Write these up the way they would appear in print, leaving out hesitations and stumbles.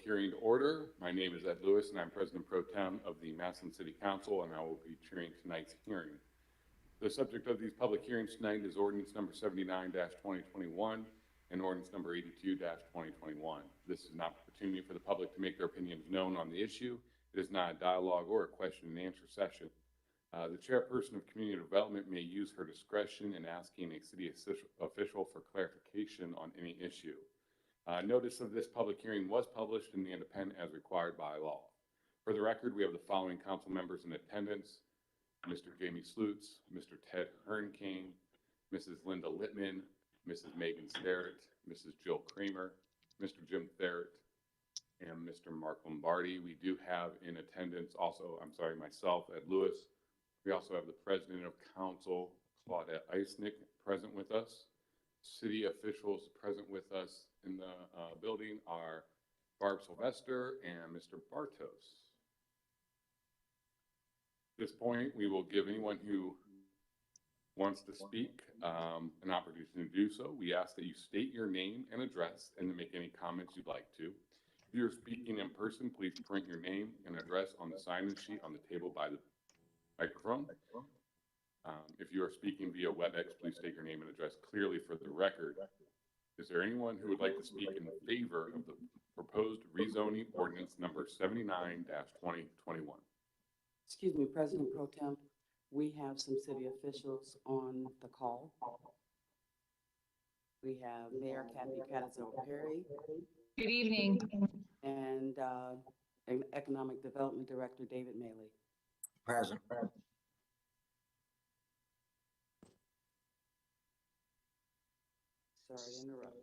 hearing to order. My name is Ed Lewis, and I'm President Pro Tem of the Massillon City Council, and I will be chairing tonight's hearing. The subject of these public hearings tonight is ordinance number 79-2021 and ordinance number 82-2021. This is an opportunity for the public to make their opinions known on the issue. It is not a dialogue or a question and answer session. The chairperson of community development may use her discretion in asking a city official for clarification on any issue. Notice of this public hearing was published in the Independent as required by law. For the record, we have the following council members in attendance: Mr. Jamie Slutz, Mr. Ted Hernking, Mrs. Linda Littman, Mrs. Megan Sterrett, Mrs. Jill Kramer, Mr. Jim Therrett, and Mr. Mark Lombardi. We do have in attendance also, myself, Ed Lewis. We also have the President of Council, Claudette Eisnick, present with us. City officials present with us in the building are Barb Sylvester and Mr. Bartos. At this point, we will give anyone who wants to speak an opportunity to do so. We ask that you state your name and address and to make any comments you'd like to. If you're speaking in person, please print your name and address on the sign-in sheet on the table by the microphone. If you are speaking via WebEx, please state your name and address clearly for the record. Is there anyone who would like to speak in favor of the proposed rezoning ordinance number 79-2021? Excuse me, President Pro Tem, we have some city officials on the call. We have Mayor Kathy Catazell-Perry. Good evening. And Economic Development Director David Maley. Present. Sorry to interrupt.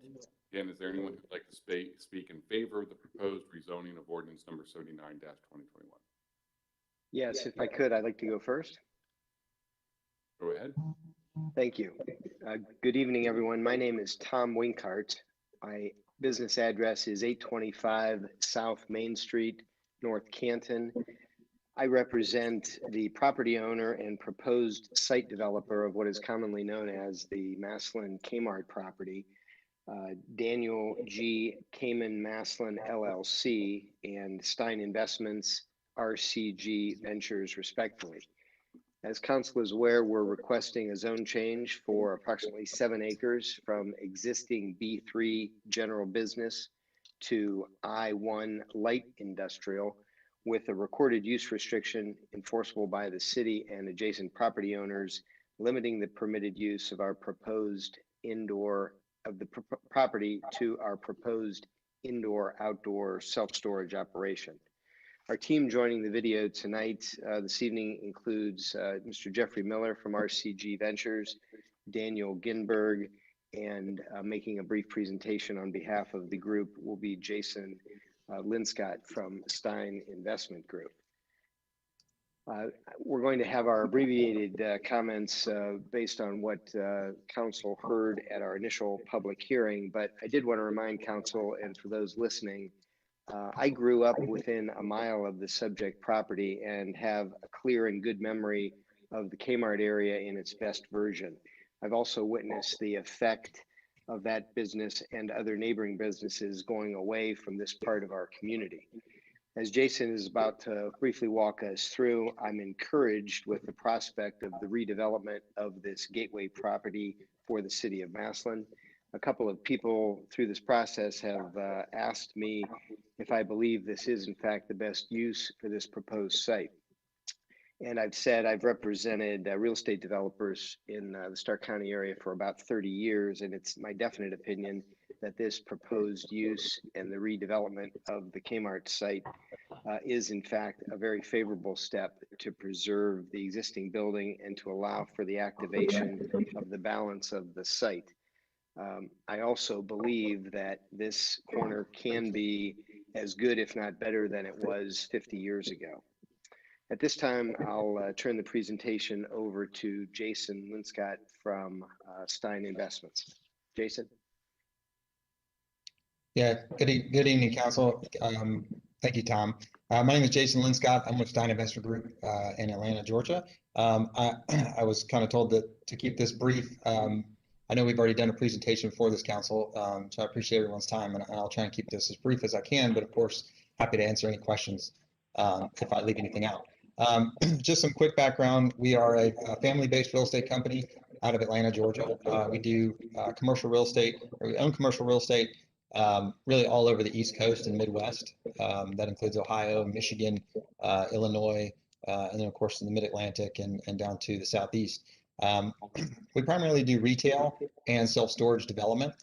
Again, is there anyone who'd like to speak in favor of the proposed rezoning of ordinance number 79-2021? Yes, if I could, I'd like to go first. Go ahead. Thank you. Good evening, everyone. My name is Tom Winkart. My business address is 825 South Main Street, North Canton. I represent the property owner and proposed site developer of what is commonly known as the Massillon Kmart property, Daniel G. Kamen Massillon LLC and Stein Investments RCG Ventures, respectively. As council is aware, we're requesting a zone change for approximately 7 acres from existing B3 general business to I1 light industrial, with a recorded use restriction enforceable by the city and adjacent property owners, limiting the permitted use of our proposed property to our proposed indoor-outdoor self-storage operation. Our team joining the video tonight, this evening, includes Mr. Jeffrey Miller from RCG Ventures, Daniel Ginberg, and making a brief presentation on behalf of the group will be Jason Linscott from Stein Investment Group. We're going to have our abbreviated comments based on what council heard at our initial public hearing, but I did want to remind council and for those listening, I grew up within a mile of the subject property and have a clear and good memory of the Kmart area in its best version. I've also witnessed the effect of that business and other neighboring businesses going away from this part of our community. As Jason is about to briefly walk us through, I'm encouraged with the prospect of the redevelopment of this gateway property for the city of Massillon. A couple of people through this process have asked me if I believe this is in fact the best use for this proposed site. And I've said I've represented real estate developers in the Stark County area for about 30 years, and it's my definite opinion that this proposed use and the redevelopment of the Kmart site is in fact a very favorable step to preserve the existing building and to allow for the activation of the balance of the site. I also believe that this corner can be as good, if not better, than it was 50 years ago. At this time, I'll turn the presentation over to Jason Linscott from Stein Investments. Jason? Yeah, good evening, Council. Thank you, Tom. My name is Jason Linscott. I'm with Stein Investment Group in Atlanta, Georgia. I was kind of told that to keep this brief. I know we've already done a presentation for this council, so I appreciate everyone's time, and I'll try and keep this as brief as I can, but of course, happy to answer any questions if I leave anything out. Just some quick background. We are a family-based real estate company out of Atlanta, Georgia. We do commercial real estate, or we own commercial real estate really all over the East Coast and Midwest. That includes Ohio, Michigan, Illinois, and then of course in the Mid-Atlantic and down to the Southeast. We primarily do retail and self-storage development.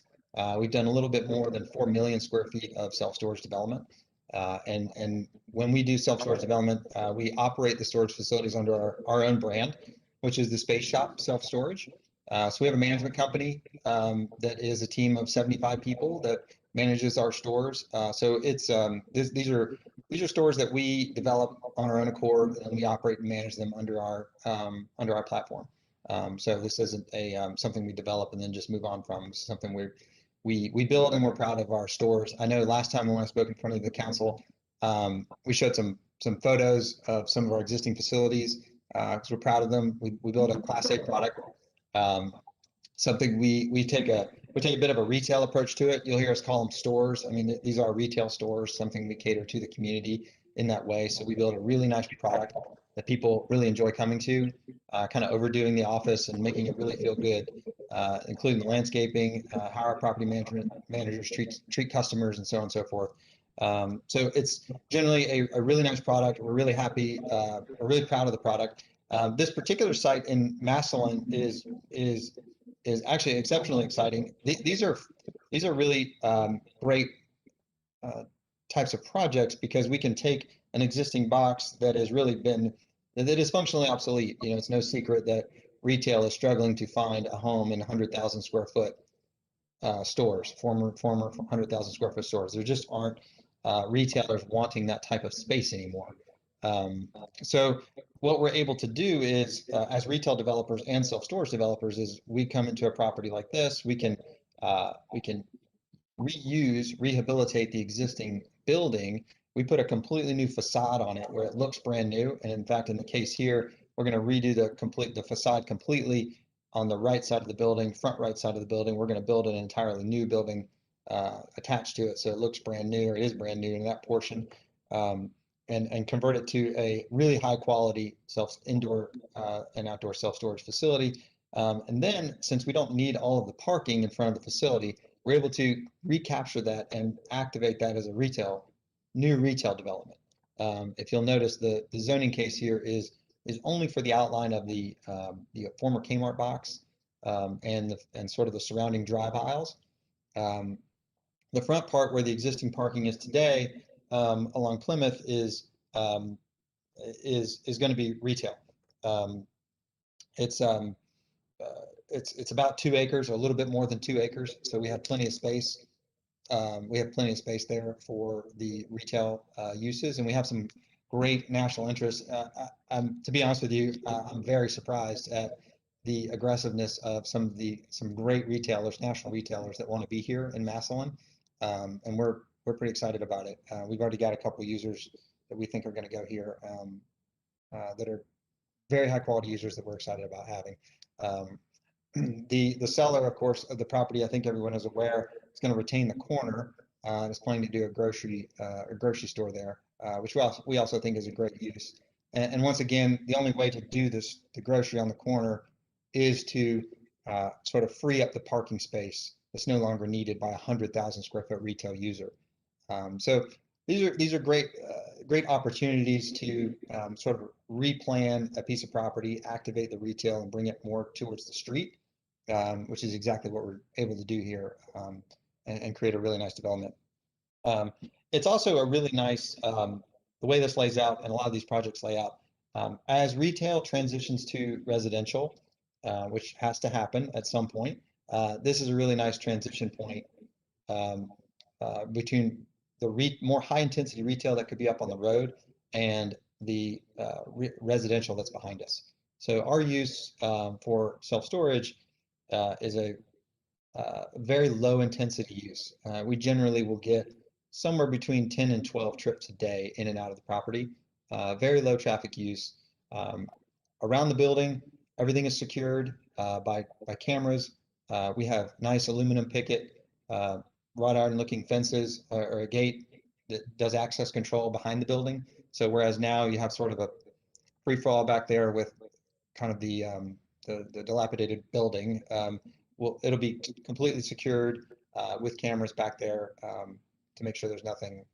We've done a little bit more than 4 million square feet of self-storage development. And when we do self-storage development, we operate the storage facilities under our own brand, which is the Space Shop Self-Storage. So we have a management company that is a team of 75 people that manages our stores. So it's these are stores that we develop on our own accord, and we operate and manage them under our platform. So this isn't something we develop and then just move on from. It's something we build, and we're proud of our stores. I know last time when I spoke in front of the council, we showed some photos of some of our existing facilities because we're proud of them. We build a Class A product. Something we take a bit of a retail approach to it. You'll hear us call them stores. I mean, these are retail stores, something we cater to the community in that way. So we build a really nice product that people really enjoy coming to, kind of overdoing the office and making it really feel good, including the landscaping, how our property managers treat customers, and so on and so forth. So it's generally a really nice product. We're really happy. We're really proud of the product. This particular site in Massillon is actually exceptionally exciting. These are really great types of projects because we can take an existing box that is functionally obsolete. You know, it's no secret that retail is struggling to find a home in 100,000 square foot stores, former 100,000 square foot stores. There just aren't retailers wanting that type of space anymore. So what we're able to do is, as retail developers and self-storage developers, is we come into a property like this, we can rehabilitate the existing building. We put a completely new facade on it where it looks brand new. And in fact, in the case here, we're going to redo the facade completely on the right side of the building, front right side of the building. We're going to build an entirely new building attached to it, so it looks brand new, or it is brand new in that portion. And convert it to a really high quality indoor and outdoor self-storage facility. And then, since we don't need all of the parking in front of the facility, we're able to recapture that and activate that as a new retail development. If you'll notice, the zoning case here is only for the outline of the former Kmart box and sort of the surrounding drive aisles. The front part where the existing parking is today along Plymouth is going to be retail. It's about 2 acres, or a little bit more than 2 acres, so we have plenty of space. We have plenty of space there for the retail uses, and we have some great national interests. To be honest with you, I'm very surprised at the aggressiveness of some great retailers, national retailers, that want to be here in Massillon, and we're pretty excited about it. We've already got a couple users that we think are going to go here that are very high quality users that we're excited about having. The seller, of course, of the property, I think everyone is aware, is going to retain the corner and is planning to do a grocery store there, which we also think is a great use. And once again, the only way to do the grocery on the corner is to sort of free up the parking space that's no longer needed by a 100,000 square foot retail user. So these are great opportunities to sort of replan a piece of property, activate the retail, and bring it more towards the street, which is exactly what we're able to do here, and create a really nice development. It's also a really nice, the way this lays out, and a lot of these projects lay out, as retail transitions to residential, which has to happen at some point. This is a really nice transition point between the more high intensity retail that could be up on the road and the residential that's behind us. So our use for self-storage is a very low intensity use. We generally will get somewhere between 10 and 12 trips a day in and out of the property. Very low traffic use. Around the building, everything is secured by cameras. We have nice aluminum picket, wrought iron looking fences or a gate that does access control behind the building. So whereas now you have sort of a free for all back there with kind of the dilapidated building, well, it'll be completely secured with cameras back there to make sure there's nothing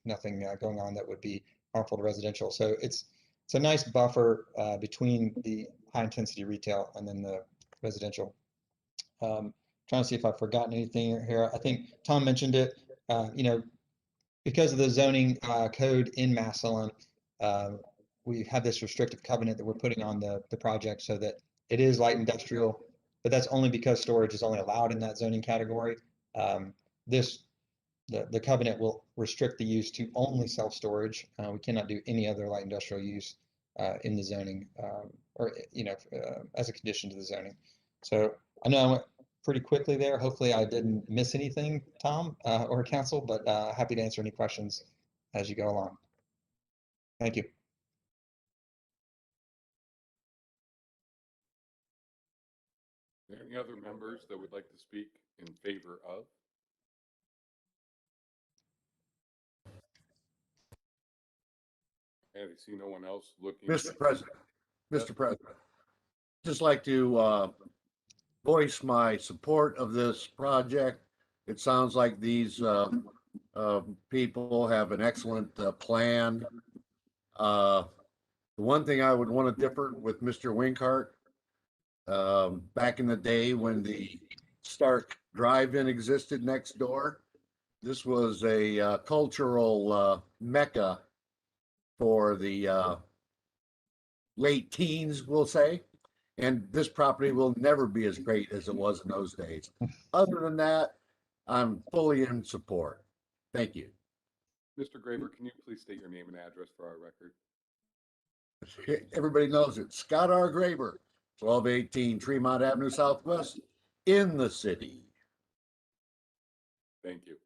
going on that would be harmful to residential. So it's a nice buffer between the high intensity retail and then the residential. Trying to see if I've forgotten anything here. I think Tom mentioned it. You know, because of the zoning code in Massillon, we have this restrictive covenant that we're putting on the project so that it is light industrial, but that's only because storage is only allowed in that zoning category. This the covenant will restrict the use to only self-storage. We cannot do any other light industrial use in the zoning or as a condition to the zoning. So I know I went pretty quickly there. Hopefully I didn't miss anything, Tom or council, but happy to answer any questions as you go along. Thank you. Are there any other members that would like to speak in favor of? And I see no one else looking. Mr. President, just like to voice my support of this project. It sounds like these people have an excellent plan. The one thing I would want to differ with Mr. Winkhart, back in the day when the Stark Drive-In existed next door, this was a cultural mecca for the late teens, we'll say. And this property will never be as great as it was in those days. Other than that, I'm fully in support. Thank you. Mr. Graver, can you please state your name and address for our record? Everybody knows it. Scott R. Graver, 1218 Tremont Avenue Southwest in the city. Thank you.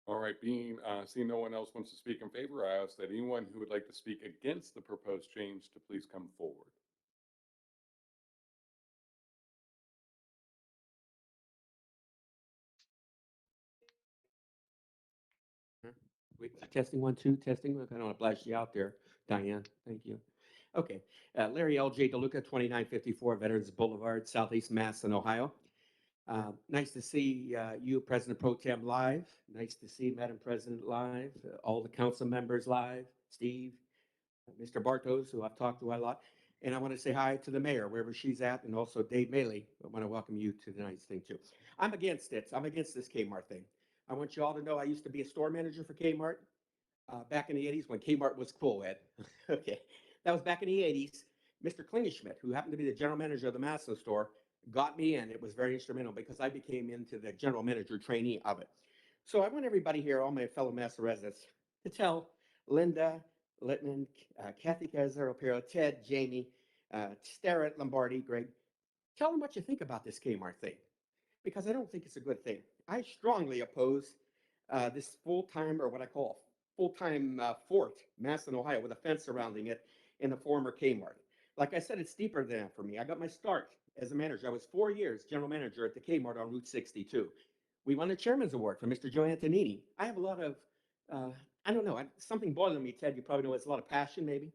All right, seeing no one else wants to speak in favor, I ask that anyone who would like to speak against the proposed change to please come forward. Wait, testing 1, 2, testing. I don't want to blast you out there, Diane. Thank you. Okay. Larry L.J. DeLuca, 2954 Veterans Boulevard, Southeast Massillon, Ohio. Nice to see you, President Pro Tem, live. Nice to see Madam President live, all the council members live, Steve, Mr. Bartos, who I've talked to a lot. And I want to say hi to the mayor, wherever she's at, and also Dave Maley. I want to welcome you to tonight's thing, too. I'm against it. I'm against this Kmart thing. I want you all to know I used to be a store manager for Kmart back in the 80s when Kmart was cool, Ed. Okay, that was back in the 80s. Mr. Klingenschmidt, who happened to be the general manager of the Massillon store, got me in. It was very instrumental because I became into the general manager trainee of it. So I want everybody here, all my fellow Massillon residents, to tell Linda, Littman, Kathy Kaiser, Opero, Ted, Jamie, Starrett, Lombardi, Greg, tell them what you think about this Kmart thing, because I don't think it's a good thing. I strongly oppose this full-time, or what I call full-time fort, Massillon, Ohio, with a fence surrounding it in the former Kmart. Like I said, it's deeper than that for me. I got my start as a manager. I was 4 years general manager at the Kmart on Route 62. We won the Chairman's Award from Mr. Joe Antonini. I have a lot of, I don't know, something bothering me, Ted. You probably know it's a lot of passion, maybe,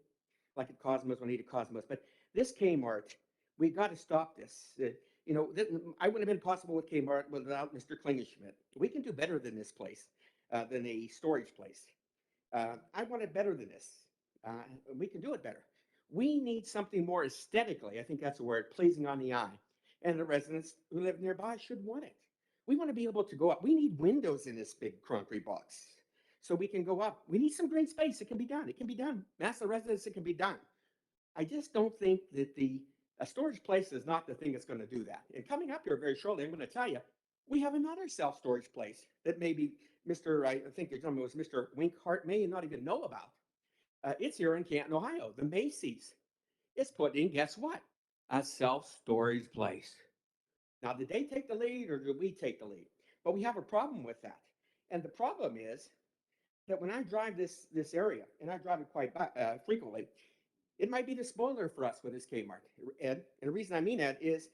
like at Cosmos when I needed Cosmos. But this Kmart, we got to stop this. I wouldn't have been possible with Kmart without Mr. Klingenschmidt. We can do better than this place, than a storage place. I want it better than this. We can do it better. We need something more aesthetically, I think that's the word, pleasing on the eye. And the residents who live nearby should want it. We want to be able to go up. We need windows in this big concrete box so we can go up. We need some green space. It can be done. It can be done. Massive residents, it can be done. I just don't think that a storage place is not the thing that's going to do that. And coming up here very shortly, I'm going to tell you, we have another self-storage place that maybe I think the gentleman was Mr. Winkhart, may not even know about. It's here in Canton, Ohio, the Macy's. It's putting in, guess what? A self-storage place. Now, did they take the lead or did we take the lead? But we have a problem with that. And the problem is that when I drive this area, and I drive it quite frequently, it might be the spoiler for us with this Kmart. And the reason I mean that is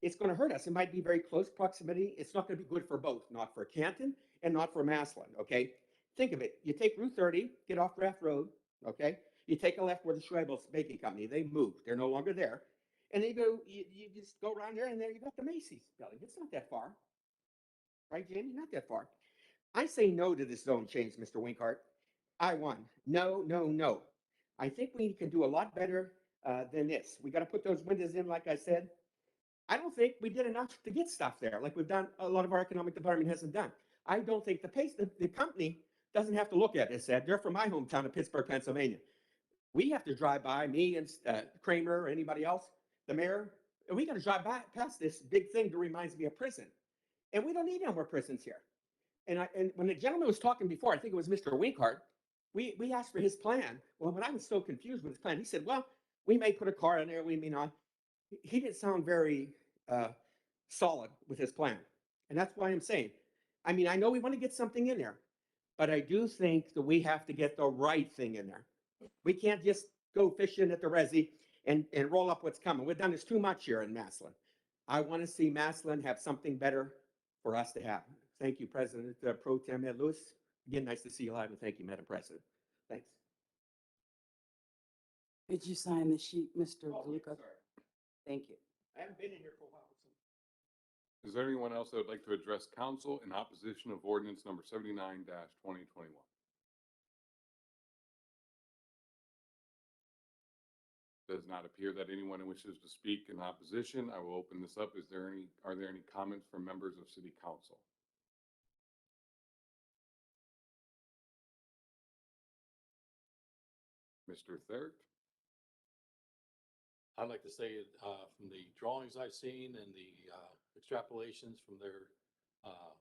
it's going to hurt us. It might be very close proximity. It's not going to be good for both, not for Canton and not for Massillon. Okay. Think of it. You take Route 30, get off Raft Road. Okay. You take a left where the Schreibel's Baking Company, they moved. They're no longer there. And then you just go around there and there you got the Macy's building. It's not that far. Right, Jamie? Not that far. I say no to this zone change, Mr. Winkhart. I won. No, no, no. I think we can do a lot better than this. We got to put those windows in, like I said. I don't think we did enough to get stuff there, like we've done. A lot of our economic department hasn't done. I don't think the company doesn't have to look at this. They're from my hometown of Pittsburgh, Pennsylvania. We have to drive by, me and Kramer or anybody else, the mayor, and we got to drive by past this big thing that reminds me of prison. And we don't need any more prisons here. And when the gentleman was talking before, I think it was Mr. Winkhart, we asked for his plan. Well, when I was so confused with his plan, he said, well, we may put a car in there, we may not. He didn't sound very solid with his plan. And that's why I'm saying, I mean, I know we want to get something in there, but I do think that we have to get the right thing in there. We can't just go fishing at the Resi and roll up what's coming. We've done this too much here in Massillon. I want to see Massillon have something better for us to have. Thank you, President Pro Tem Ed Lewis. Again, nice to see you live, and thank you, Madam President. Thanks. Did you sign the sheet, Mr. DeLuca? Thank you. I haven't been in here for a while. Is there anyone else that would like to address council in opposition of ordinance number 79-2021? Does not appear that anyone wishes to speak in opposition. I will open this up. Are there any comments from members of City Council? Mr. Third? I'd like to say, from the drawings I've seen and the extrapolations from uh,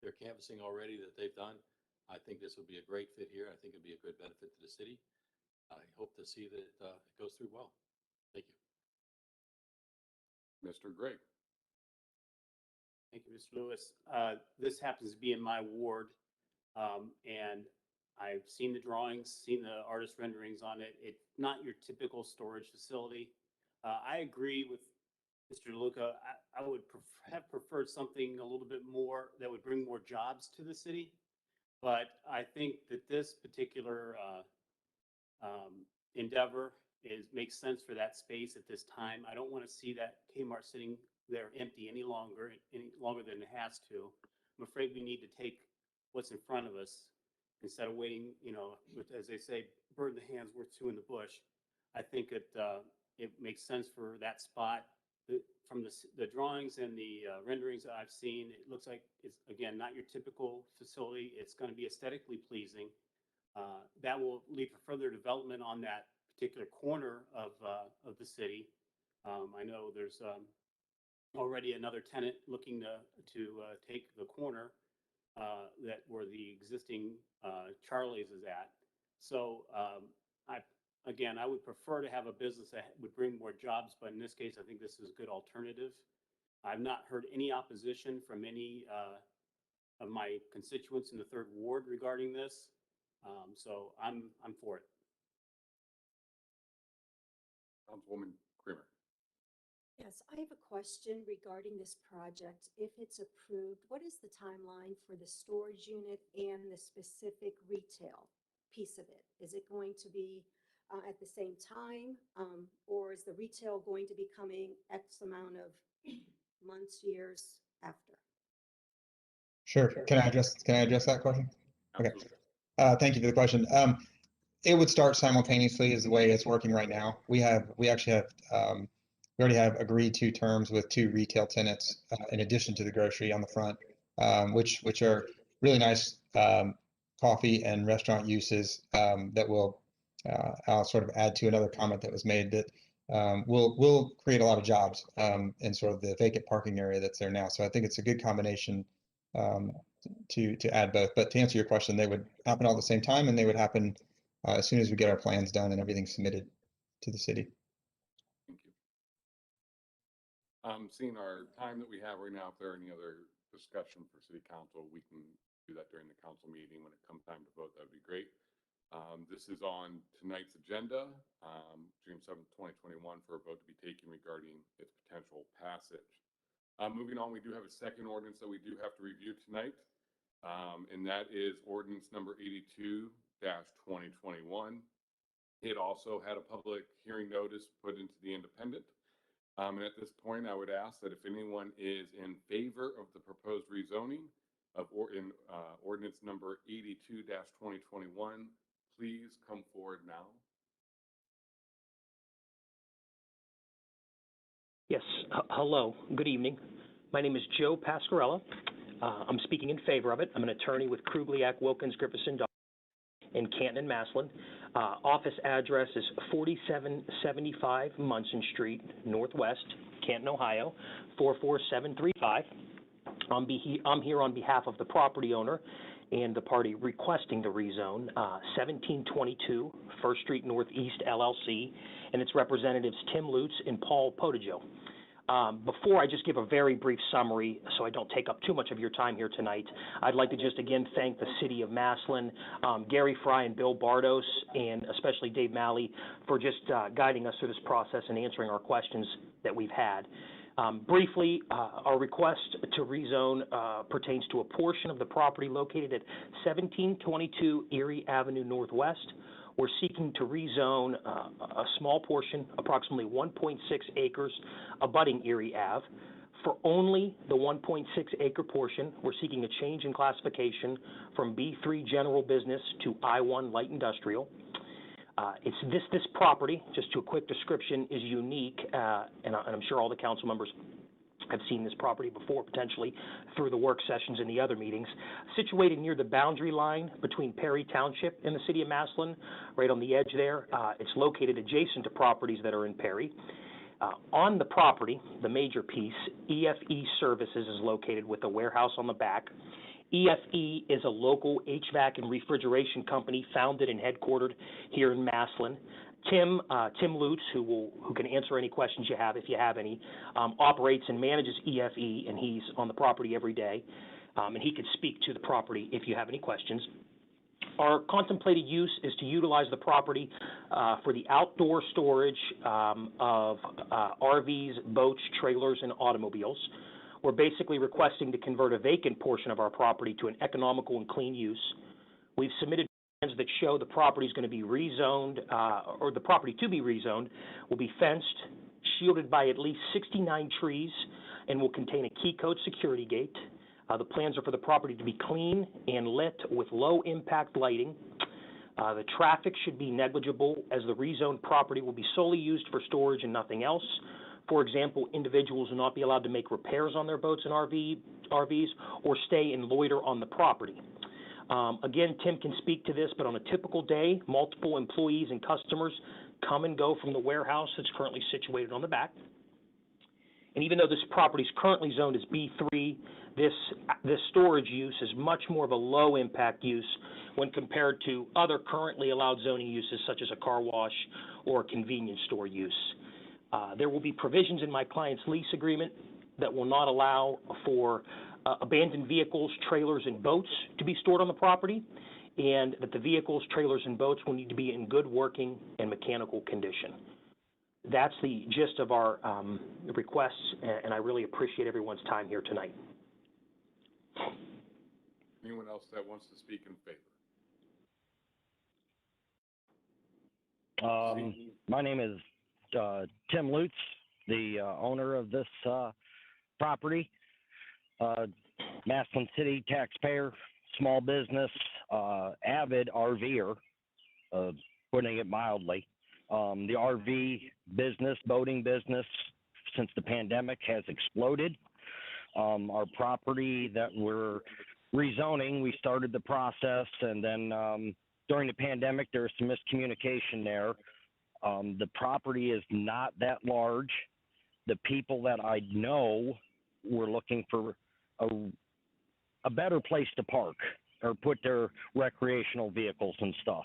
their canvassing already that they've done, I think this would be a great fit here. I think it'd be a good benefit to the city. I hope to see that it goes through well. Thank you. Mr. Gregg? Thank you, Mr. Lewis. This happens to be in my ward, and I've seen the drawings, seen the artist renderings on it. It's not your typical storage facility. I agree with Mr. DeLuca. I would have preferred something a little bit more that would bring more jobs to the city. But I think that this particular endeavor makes sense for that space at this time. I don't want to see that Kmart sitting there empty any longer than it has to. I'm afraid we need to take what's in front of us instead of waiting, with, as they say, bird in the hand's worth two in the bush. I think it makes sense for that spot. From the drawings and the renderings that I've seen, it looks like it's, again, not your typical facility. It's going to be aesthetically pleasing. That will lead for further development on that particular corner of the city. I know there's already another tenant looking to take the corner that where the existing Charlie's is at. So I would prefer to have a business that would bring more jobs, but in this case, I think this is a good alternative. I've not heard any opposition from any of my constituents in the third ward regarding this. So I'm for it. Councilwoman Kramer? Yes, I have a question regarding this project. If it's approved, what is the timeline for the storage unit and the specific retail piece of it? Is it going to be at the same time, or is the retail going to be coming X amount of months, years after? Sure. Can I address that question? Okay. Absolutely. Thank you for the question. It would start simultaneously is the way it's working right now. We already have agreed to terms with 2 retail tenants in addition to the grocery on the front, which are really nice coffee and restaurant uses that will. I'll sort of add to another comment that was made that will create a lot of jobs in sort of the vacant parking area that's there now. So I think it's a good combination to add both. But to answer your question, they would happen all at the same time, and they would happen as soon as we get our plans done and everything submitted to the city. Thank you. Seeing our time that we have right now, if there are any other discussion for City Council, we can do that during the council meeting when it comes time to vote. That would be great. This is on tonight's agenda, June 7th, 2021, for a vote to be taken regarding its potential passage. Moving on, we do have a second ordinance that we do have to review tonight, and that is ordinance number 82-2021. It also had a public hearing notice put into the Independent. And at this point, I would ask that if anyone is in favor of the proposed rezoning of ordinance number 82-2021, please come forward now. Yes, hello, good evening. My name is Joe Pascarella. I'm speaking in favor of it. I'm an attorney with Krugliak, Wilkins, Griffithson, in Canton and Massillon. Office address is 4775 Munson Street, Northwest, Canton, Ohio, 44735. I'm here on behalf of the property owner and the party requesting the rezone, 1722 First Street Northeast LLC, and its representatives Tim Lutz and Paul Potajo. Before I just give a very brief summary, so I don't take up too much of your time here tonight, I'd like to just again thank the City of Massillon, Gary Fry and Bill Bardos, and especially Dave Malley for just guiding us through this process and answering our questions that we've had. Briefly, our request to rezone pertains to a portion of the property located at 1722 Erie Avenue Northwest. We're seeking to rezone a small portion, approximately 1.6 acres, abutting Erie Ave. For only the 1.6 acre portion, we're seeking a change in classification from B3 General Business to I1 Light Industrial. This property, just to a quick description, is unique, and I'm sure all the council members have seen this property before, potentially through the work sessions and the other meetings. Situated near the boundary line between Perry Township and the City of Massillon, right on the edge there. It's located adjacent to properties that are in Perry. On the property, the major piece, EFE Services is located with a warehouse on the back. EFE is a local HVAC and refrigeration company founded and headquartered here in Massillon. Tim Lutz, who can answer any questions you have, if you have any, operates and manages EFE, and he's on the property every day, and he could speak to the property if you have any questions. Our contemplated use is to utilize the property for the outdoor storage of RVs, boats, trailers, and automobiles. We're basically requesting to convert a vacant portion of our property to an economical and clean use. We've submitted plans that show the property is going to be rezoned, or the property to be rezoned will be fenced, shielded by at least 69 trees, and will contain a key code security gate. The plans are for the property to be clean and lit with low impact lighting. The traffic should be negligible, as the rezoned property will be solely used for storage and nothing else. For example, individuals will not be allowed to make repairs on their boats and RVs or stay and loiter on the property. Again, Tim can speak to this, but on a typical day, multiple employees and customers come and go from the warehouse that's currently situated on the back. And even though this property is currently zoned as B3, this storage use is much more of a low impact use when compared to other currently allowed zoning uses, such as a car wash or a convenience store use. There will be provisions in my client's lease agreement that will not allow for abandoned vehicles, trailers, and boats to be stored on the property, and that the vehicles, trailers, and boats will need to be in good working and mechanical condition. That's the gist of our requests, and I really appreciate everyone's time here tonight. Anyone else that wants to speak in favor? My name is Tim Lutz, the owner of this property. Massillon City taxpayer, small business, avid RVer, putting it mildly. The RV business, boating business, since the pandemic has exploded. Our property that we're rezoning, we started the process, and then during the pandemic, there was some miscommunication there. The property is not that large. The people that I know were looking for a better place to park or put their recreational vehicles and stuff.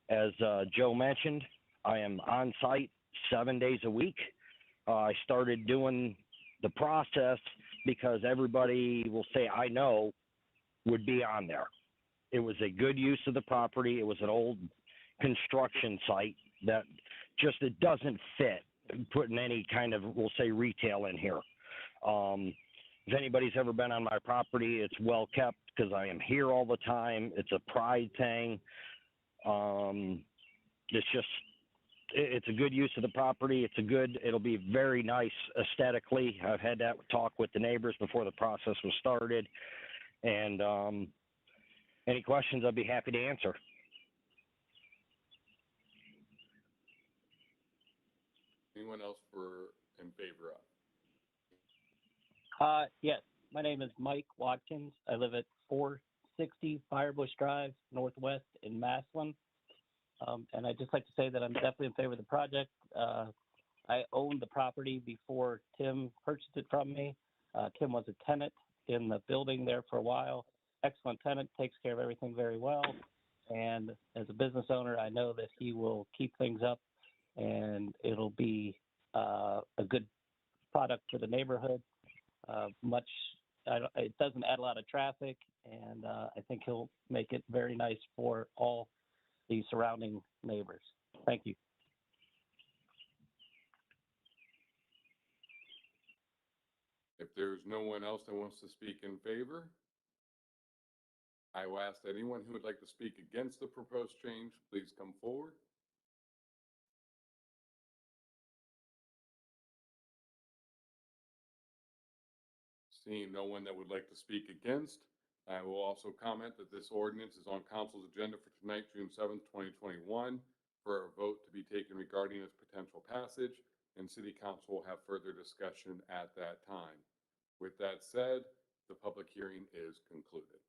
As Joe mentioned, I am on site 7 days a week. I started doing the process because everybody will say I know would be on there. It was a good use of the property. It was an old construction site that just, it doesn't fit putting any kind of, we'll say, retail in here. If anybody's ever been on my property, it's well kept because I am here all the time. It's a pride thing. It's just, it's a good use of the property. It'll be very nice aesthetically. I've had that talk with the neighbors before the process was started. And any questions, I'd be happy to answer. Anyone else in favor of? Yes, my name is Mike Watkins. I live at 460 Firebush Drive, Northwest in Massillon. And I'd just like to say that I'm definitely in favor of the project. I owned the property before Tim purchased it from me. Tim was a tenant in the building there for a while. Excellent tenant, takes care of everything very well. And as a business owner, I know that he will keep things up and it'll be a good product for the neighborhood. It doesn't add a lot of traffic, and I think he'll make it very nice for all the surrounding neighbors. Thank you. If there's no one else that wants to speak in favor, I will ask that anyone who would like to speak against the proposed change, please come forward. Seeing no one that would like to speak against, I will also comment that this ordinance is on council's agenda for tonight, June 7th, 2021, for a vote to be taken regarding its potential passage, and City Council will have further discussion at that time. With that said, the public hearing is concluded.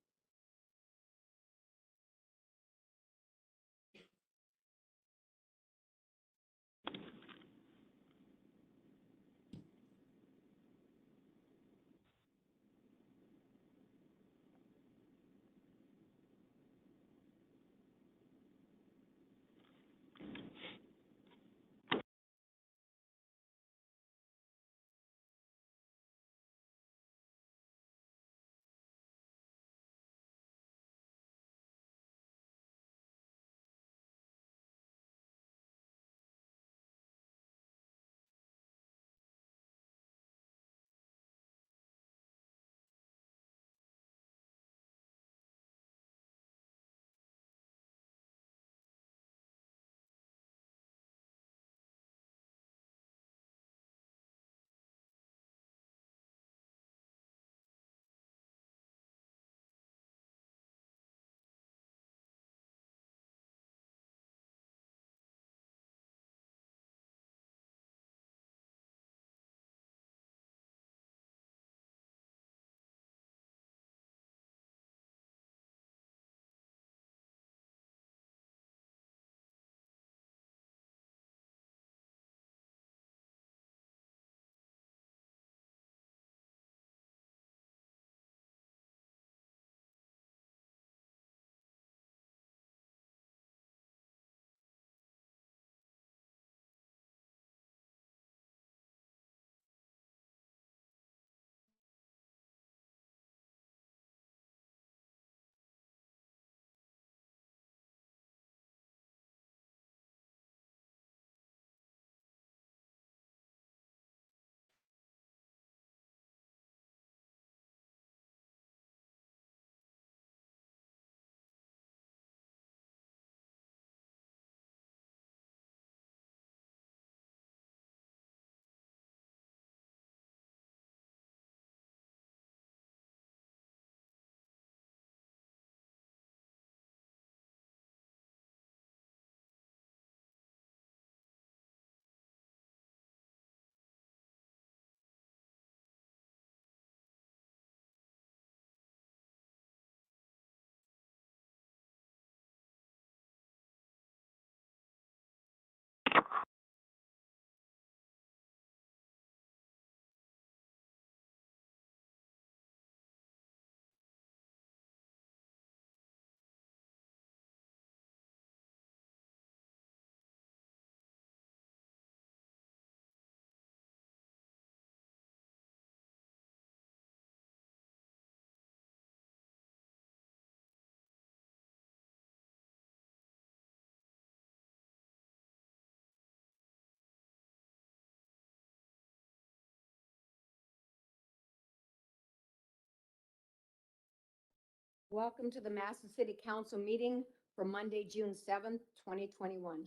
Welcome to the Madison City Council meeting for Monday, June 7th, 2021.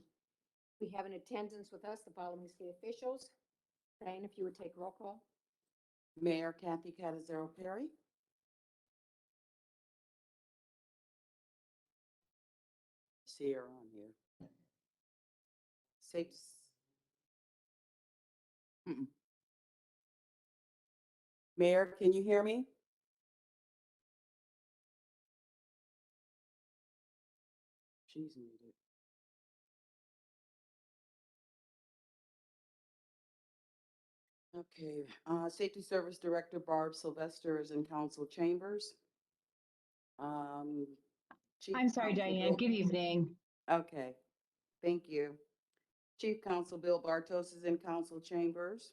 We have in attendance with us the following city officials. Diane, if you would take roll call. Mayor Kathy Catazero Perry. See her on here. Safe. Mayor, can you hear me? She's muted. Okay, Safety Service Director Barb Sylvester is in council chambers. Chief I'm sorry, Counsel Diane. Bill- Good evening. Okay, thank you. Chief Counsel Bill Bartos is in council chambers.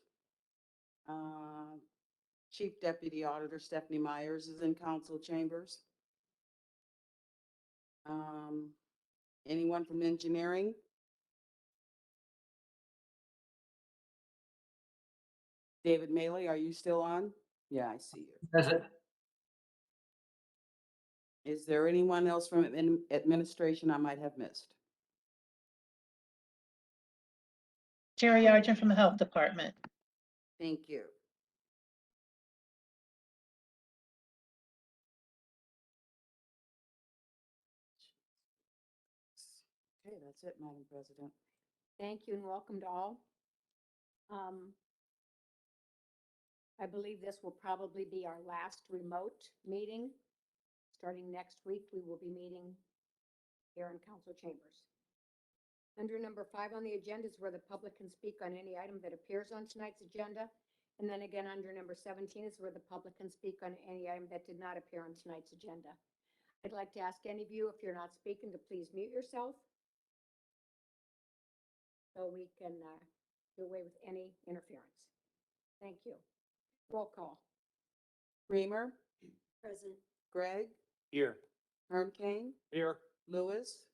Chief Deputy Auditor Stephanie Myers is in council chambers. Anyone from engineering? David Maley, are you still on? Yeah, I see you. Present. Is there anyone else from administration I might have missed? Jerry Argent from the Health Department. Thank you. Okay, that's it, Madam President. Thank you and welcome to all. I believe this will probably be our last remote meeting. Starting next week, we will be meeting here in council chambers. Under number 5 on the agenda is where the public can speak on any item that appears on tonight's agenda. And then again, under number 17 is where the public can speak on any item that did not appear on tonight's agenda. I'd like to ask any of you, if you're not speaking, to please mute yourself so we can do away with any interference. Thank you. Roll call. Reamer, Present. Gregg, Here. Hermkane, Here. Lewis,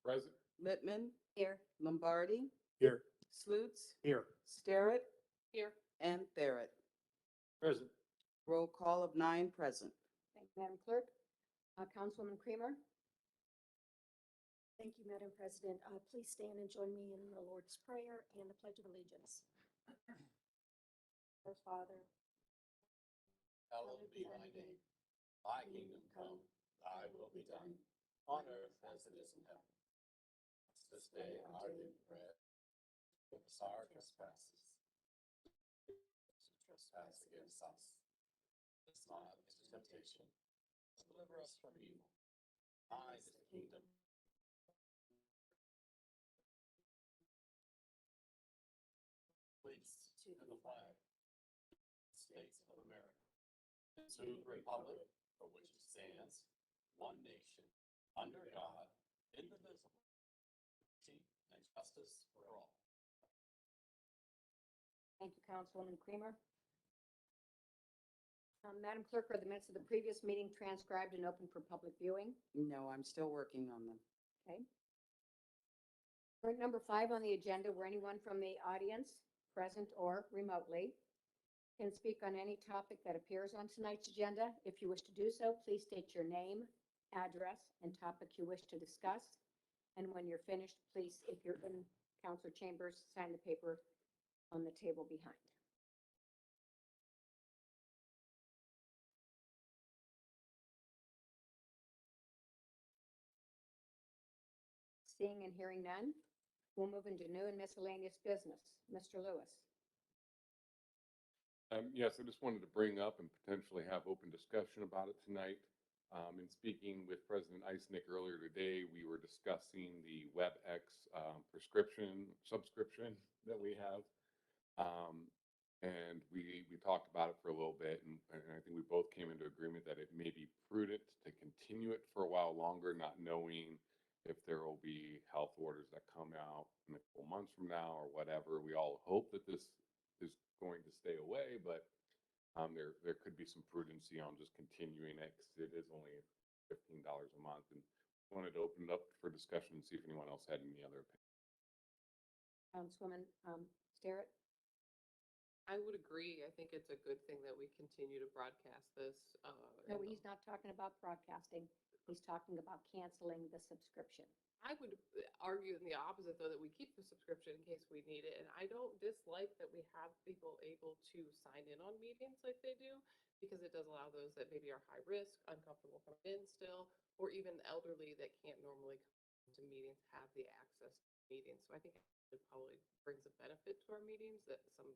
Present. Littman, Here. Lombardi, Here. Slutes, Here. Starrett, Here. and Barrett. Present. Roll call of 9 present. Thank you, Madam Clerk. Councilwoman Creamer. Thank you, Madam President. Please stand and join me in the Lord's Prayer and the Pledge of Allegiance. Our Father, Hallowed be thy name. Thy kingdom come, thy will be done, on earth as it is in heaven. This day our daily bread, forgive us our trespasses, who trespass against us. Lead us not into temptation, but deliver us from evil. Thine is the kingdom. Allegiance to the flag, States of America, and to the republic for which it stands, one nation, under God, indivisible, liberty and justice for all. Thank you, Councilwoman Creamer. Madam Clerk, are the minutes of the previous meeting transcribed and open for public viewing? No, I'm still working on them. Okay. For number 5 on the agenda, where anyone from the audience, present or remotely, can speak on any topic that appears on tonight's agenda. If you wish to do so, please state your name, address, and topic you wish to discuss. And when you're finished, please, if you're in council chambers, sign the paper on the table behind. Seeing and hearing none, we'll move into new and miscellaneous business. Mr. Lewis. Yes, I just wanted to bring up and potentially have open discussion about it tonight. In speaking with President Eisnick earlier today, we were discussing the WebEx subscription that we have. And we talked about it for a little bit, and I think we both came into agreement that it may be prudent to continue it for a while longer, not knowing if there will be health orders that come out in a couple months from now or whatever. We all hope that this is going to stay away, but there could be some prudency on just continuing it because it is only $15 a month, and wanted to open it up for discussion and see if anyone else had any other opinion. Councilwoman Starrett. I would agree. I think it's a good thing that we continue to broadcast this. No, he's not talking about broadcasting. He's talking about canceling the subscription. I would argue in the opposite, though, that we keep the subscription in case we need it. And I don't dislike that we have people able to sign in on meetings like they do, because it does allow those that maybe are high risk, uncomfortable coming in still, or even elderly that can't normally come to meetings have the access to meetings. So I think it probably brings a benefit to our meetings that some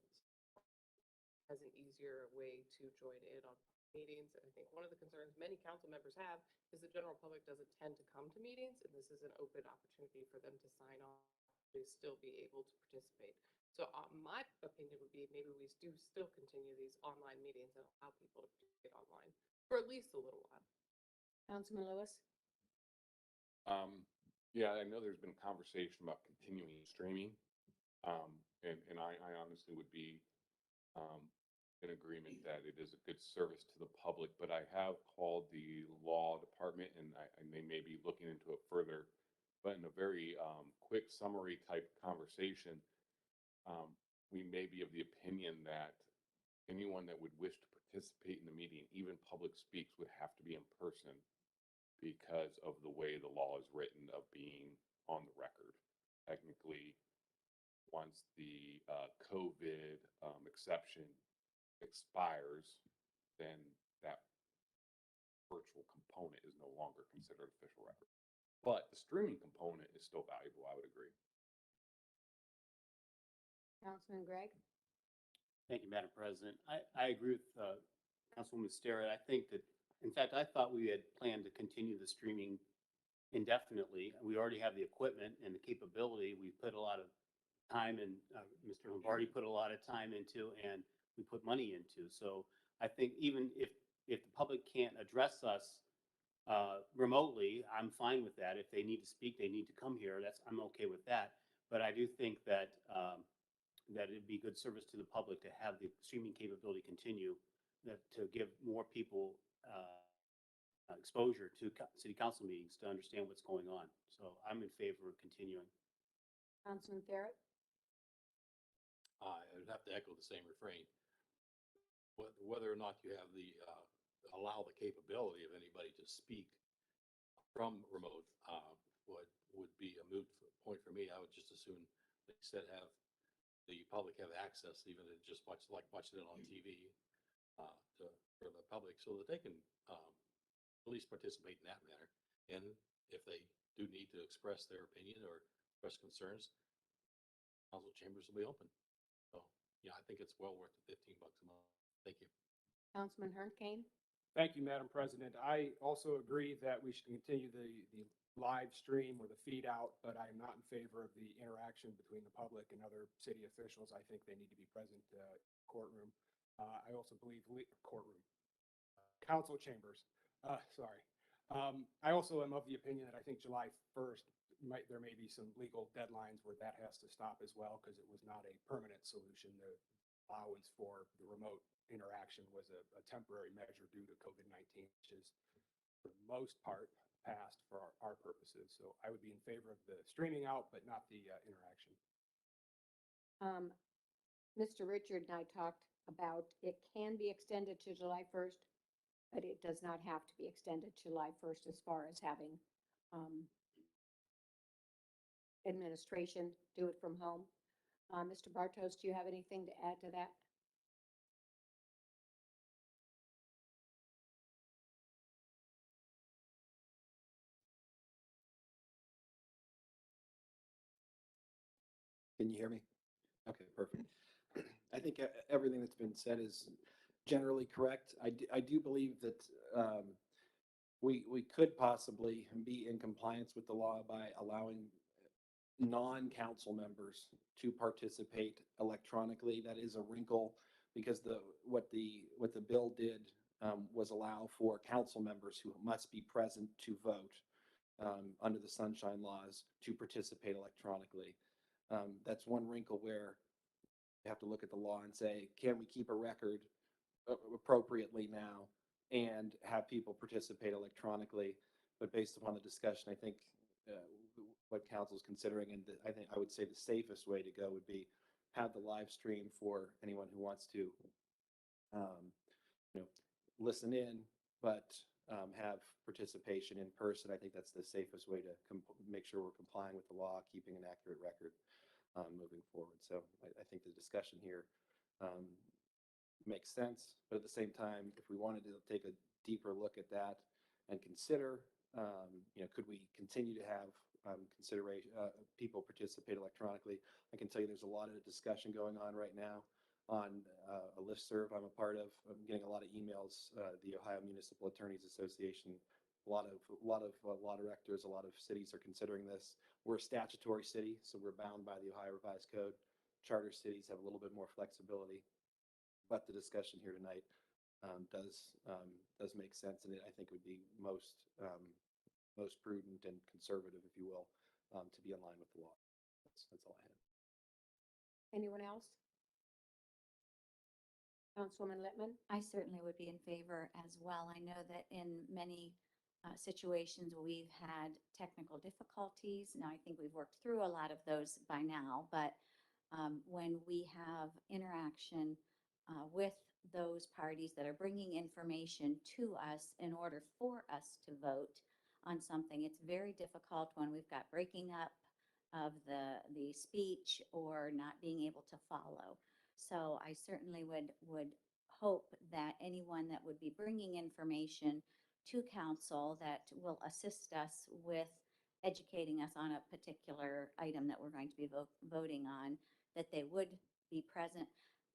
has an easier way to join in on meetings. And I think one of the concerns many council members have is the general public doesn't tend to come to meetings, and this is an open opportunity for them to sign on, to still be able to participate. So my opinion would be maybe we do still continue these online meetings and allow people to participate online for at least a little while. Councilman Lewis? Yeah, I know there's been conversation about continuing streaming. And I honestly would be in agreement that it is a good service to the public, but I have called the law department and they may be looking into it further. But in a very quick summary type conversation, we may be of the opinion that anyone that would wish to participate in the meeting, even public speaks, would have to be in person because of the way the law is written of being on the record. Technically, once the COVID exception expires, then that virtual component is no longer considered official record. But the streaming component is still valuable, I would agree. Councilman Gregg? Thank you, Madam President. I agree with Councilwoman Starrett. I think that, in fact, I thought we had planned to continue the streaming indefinitely. We already have the equipment and the capability. We put a lot of time and Mr. Lombardi put a lot of time into, and we put money into. So I think even if the public can't address us remotely, I'm fine with that. If they need to speak, they need to come here. I'm okay with that. But I do think that that it'd be good service to the public to have the streaming capability continue, to give more people exposure to city council meetings to understand what's going on. So I'm in favor of continuing. Councilman Barrett? I would have to echo the same refrain. Whether or not you have the, allow the capability of anybody to speak from remote, would be a moot point for me. I would just assume they said have the public have access, even to just watching it on TV, for the public, so that they can at least participate in that manner. And if they do need to express their opinion or express concerns, council chambers will be open. So yeah, I think it's well worth the $15 a month. Thank you. Councilman Hernkane? Thank you, Madam President. I also agree that we should continue the live stream or the feed out, but I am not in favor of the interaction between the public and other city officials. I think they need to be present courtroom. I also believe council chambers. Sorry. I also am of the opinion that I think July 1st, there may be some legal deadlines where that has to stop as well, because it was not a permanent solution. The allowance for the remote interaction was a temporary measure due to COVID-19, which is for the most part passed for our purposes. So I would be in favor of the streaming out, but not the interaction. Mr. Richard and I talked about it can be extended to July 1st, but it does not have to be extended to July 1st as far as having administration do it from home. Mr. Bartos, do you have anything to add to that? Can you hear me? Okay, perfect. I think everything that's been said is generally correct. I do believe that we could possibly be in compliance with the law by allowing non-council members to participate electronically. That is a wrinkle, because what the bill did was allow for council members who must be present to vote under the sunshine laws to participate electronically. That's one wrinkle where you have to look at the law and say, can we keep a record appropriately now and have people participate electronically? But based upon the discussion, I think what council is considering, and I think I would say the safest way to go would be have the live stream for anyone who wants to, listen in, but have participation in person. I think that's the safest way to make sure we're complying with the law, keeping an accurate record moving forward. So I think the discussion here makes sense. But at the same time, if we wanted to take a deeper look at that and consider, could we continue to have consideration, people participate electronically? I can tell you there's a lot of discussion going on right now on a listserv I'm a part of. I'm getting a lot of emails, the Ohio Municipal Attorneys Association, a lot of law directors, a lot of cities are considering this. We're a statutory city, so we're bound by the Ohio Revised Code. Charter cities have a little bit more flexibility, but the discussion here tonight does make sense, and I think would be most prudent and conservative, if you will, to be in line with the law. That's all I have. Anyone else? Councilwoman Littman? I certainly would be in favor as well. I know that in many situations we've had technical difficulties. Now, I think we've worked through a lot of those by now, but when we have interaction with those parties that are bringing information to us in order for us to vote on something, it's very difficult when we've got breaking up of the speech or not being able to follow. So I certainly would hope that anyone that would be bringing information to council that will assist us with educating us on a particular item that we're going to be voting on, that they would be present.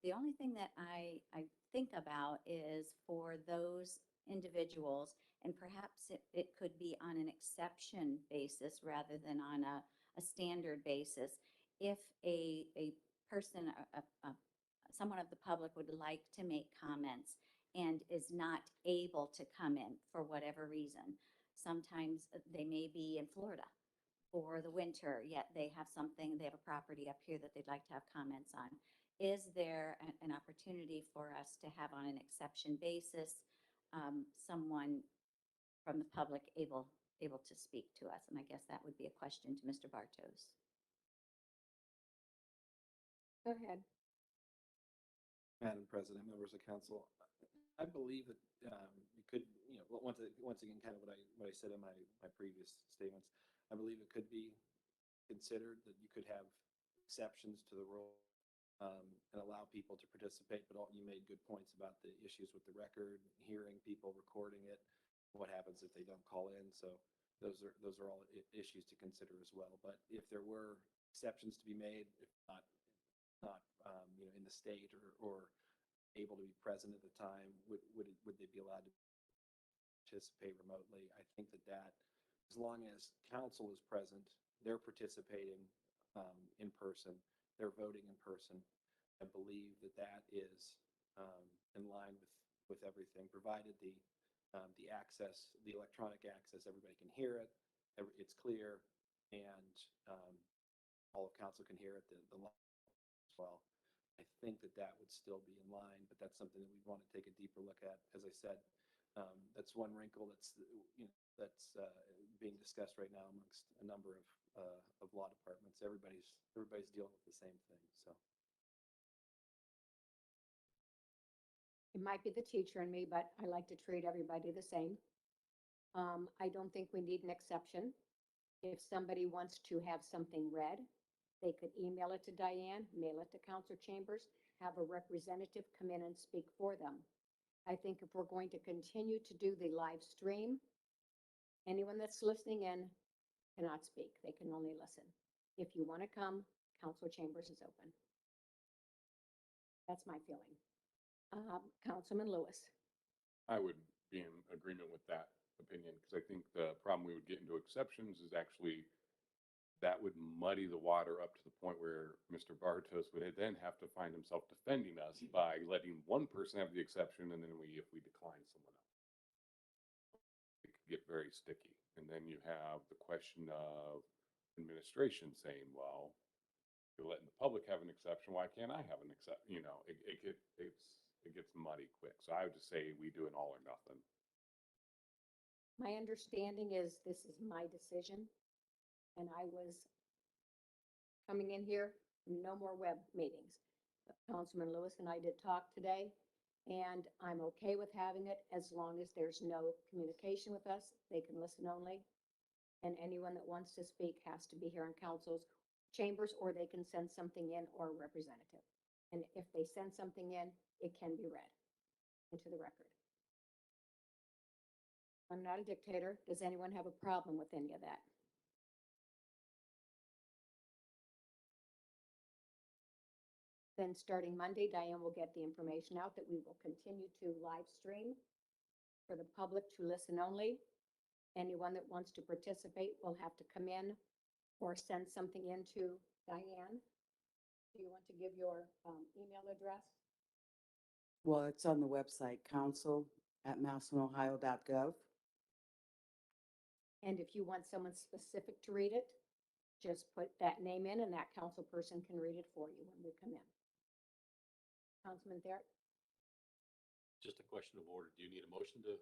The only thing that I think about is for those individuals, and perhaps it could be on an exception basis rather than on a standard basis. If a person, someone of the public would like to make comments and is not able to come in for whatever reason. Sometimes they may be in Florida for the winter, yet they have a property up here that they'd like to have comments on. Is there an opportunity for us to have on an exception basis, someone from the public able to speak to us? And I guess that would be a question to Mr. Bartos. Go ahead. Madam President, members of council, I believe that it could, once again, kind of what I said in my previous statements, I believe it could be considered that you could have exceptions to the rule and allow people to participate. But you made good points about the issues with the record, hearing people, recording it, what happens if they don't call in. So those are all issues to consider as well. But if there were exceptions to be made, if not in the state or able to be present at the time, would they be allowed to participate remotely? I think that as long as council is present, they're participating in person, they're voting in person. I believe that is in line with everything, provided the access, the electronic access, everybody can hear it, it's clear, and all of council can hear it, the as well. I think that would still be in line, but that's something that we want to take a deeper look at. As I said, that's one wrinkle that's being discussed right now amongst a number of law departments. Everybody's dealing with the same thing. So It might be the teacher in me, but I like to treat everybody the same. I don't think we need an exception. If somebody wants to have something read, they could email it to Diane, mail it to council chambers, have a representative come in and speak for them. I think if we're going to continue to do the live stream, anyone that's listening in cannot speak. They can only listen. If you want to come, council chambers is open. That's my feeling. Councilman Lewis. I would be in agreement with that opinion, because I think the problem we would get into exceptions is actually that would muddy the water up to the point where Mr. Bartos would then have to find himself defending us by letting one person have the exception, and then if we decline someone else. It could get very sticky. And then you have the question of administration saying, well, you're letting the public have an exception, why can't I have an exception? It gets muddy quick. So I would just say we do an all or nothing. My understanding is this is my decision, and I was coming in here, no more web meetings. But Councilman Lewis and I did talk today, And I'm okay with having it as long as there's no communication with us. They can listen only. And anyone that wants to speak has to be here in council's chambers, or they can send something in, or a representative. And if they send something in, it can be read into the record. I'm not a dictator. Does anyone have a problem with any of that? Then starting Monday, Diane will get the information out that we will continue to live stream for the public to listen only. Anyone that wants to participate will have to come in or send something in to Diane. Do you want to give your email address? Well, it's on the website, council@massillanohio.gov. And if you want someone specific to read it, just put that name in and that council person can read it for you when we come in. Councilman Thayer? Just a question of order. Do you need a motion to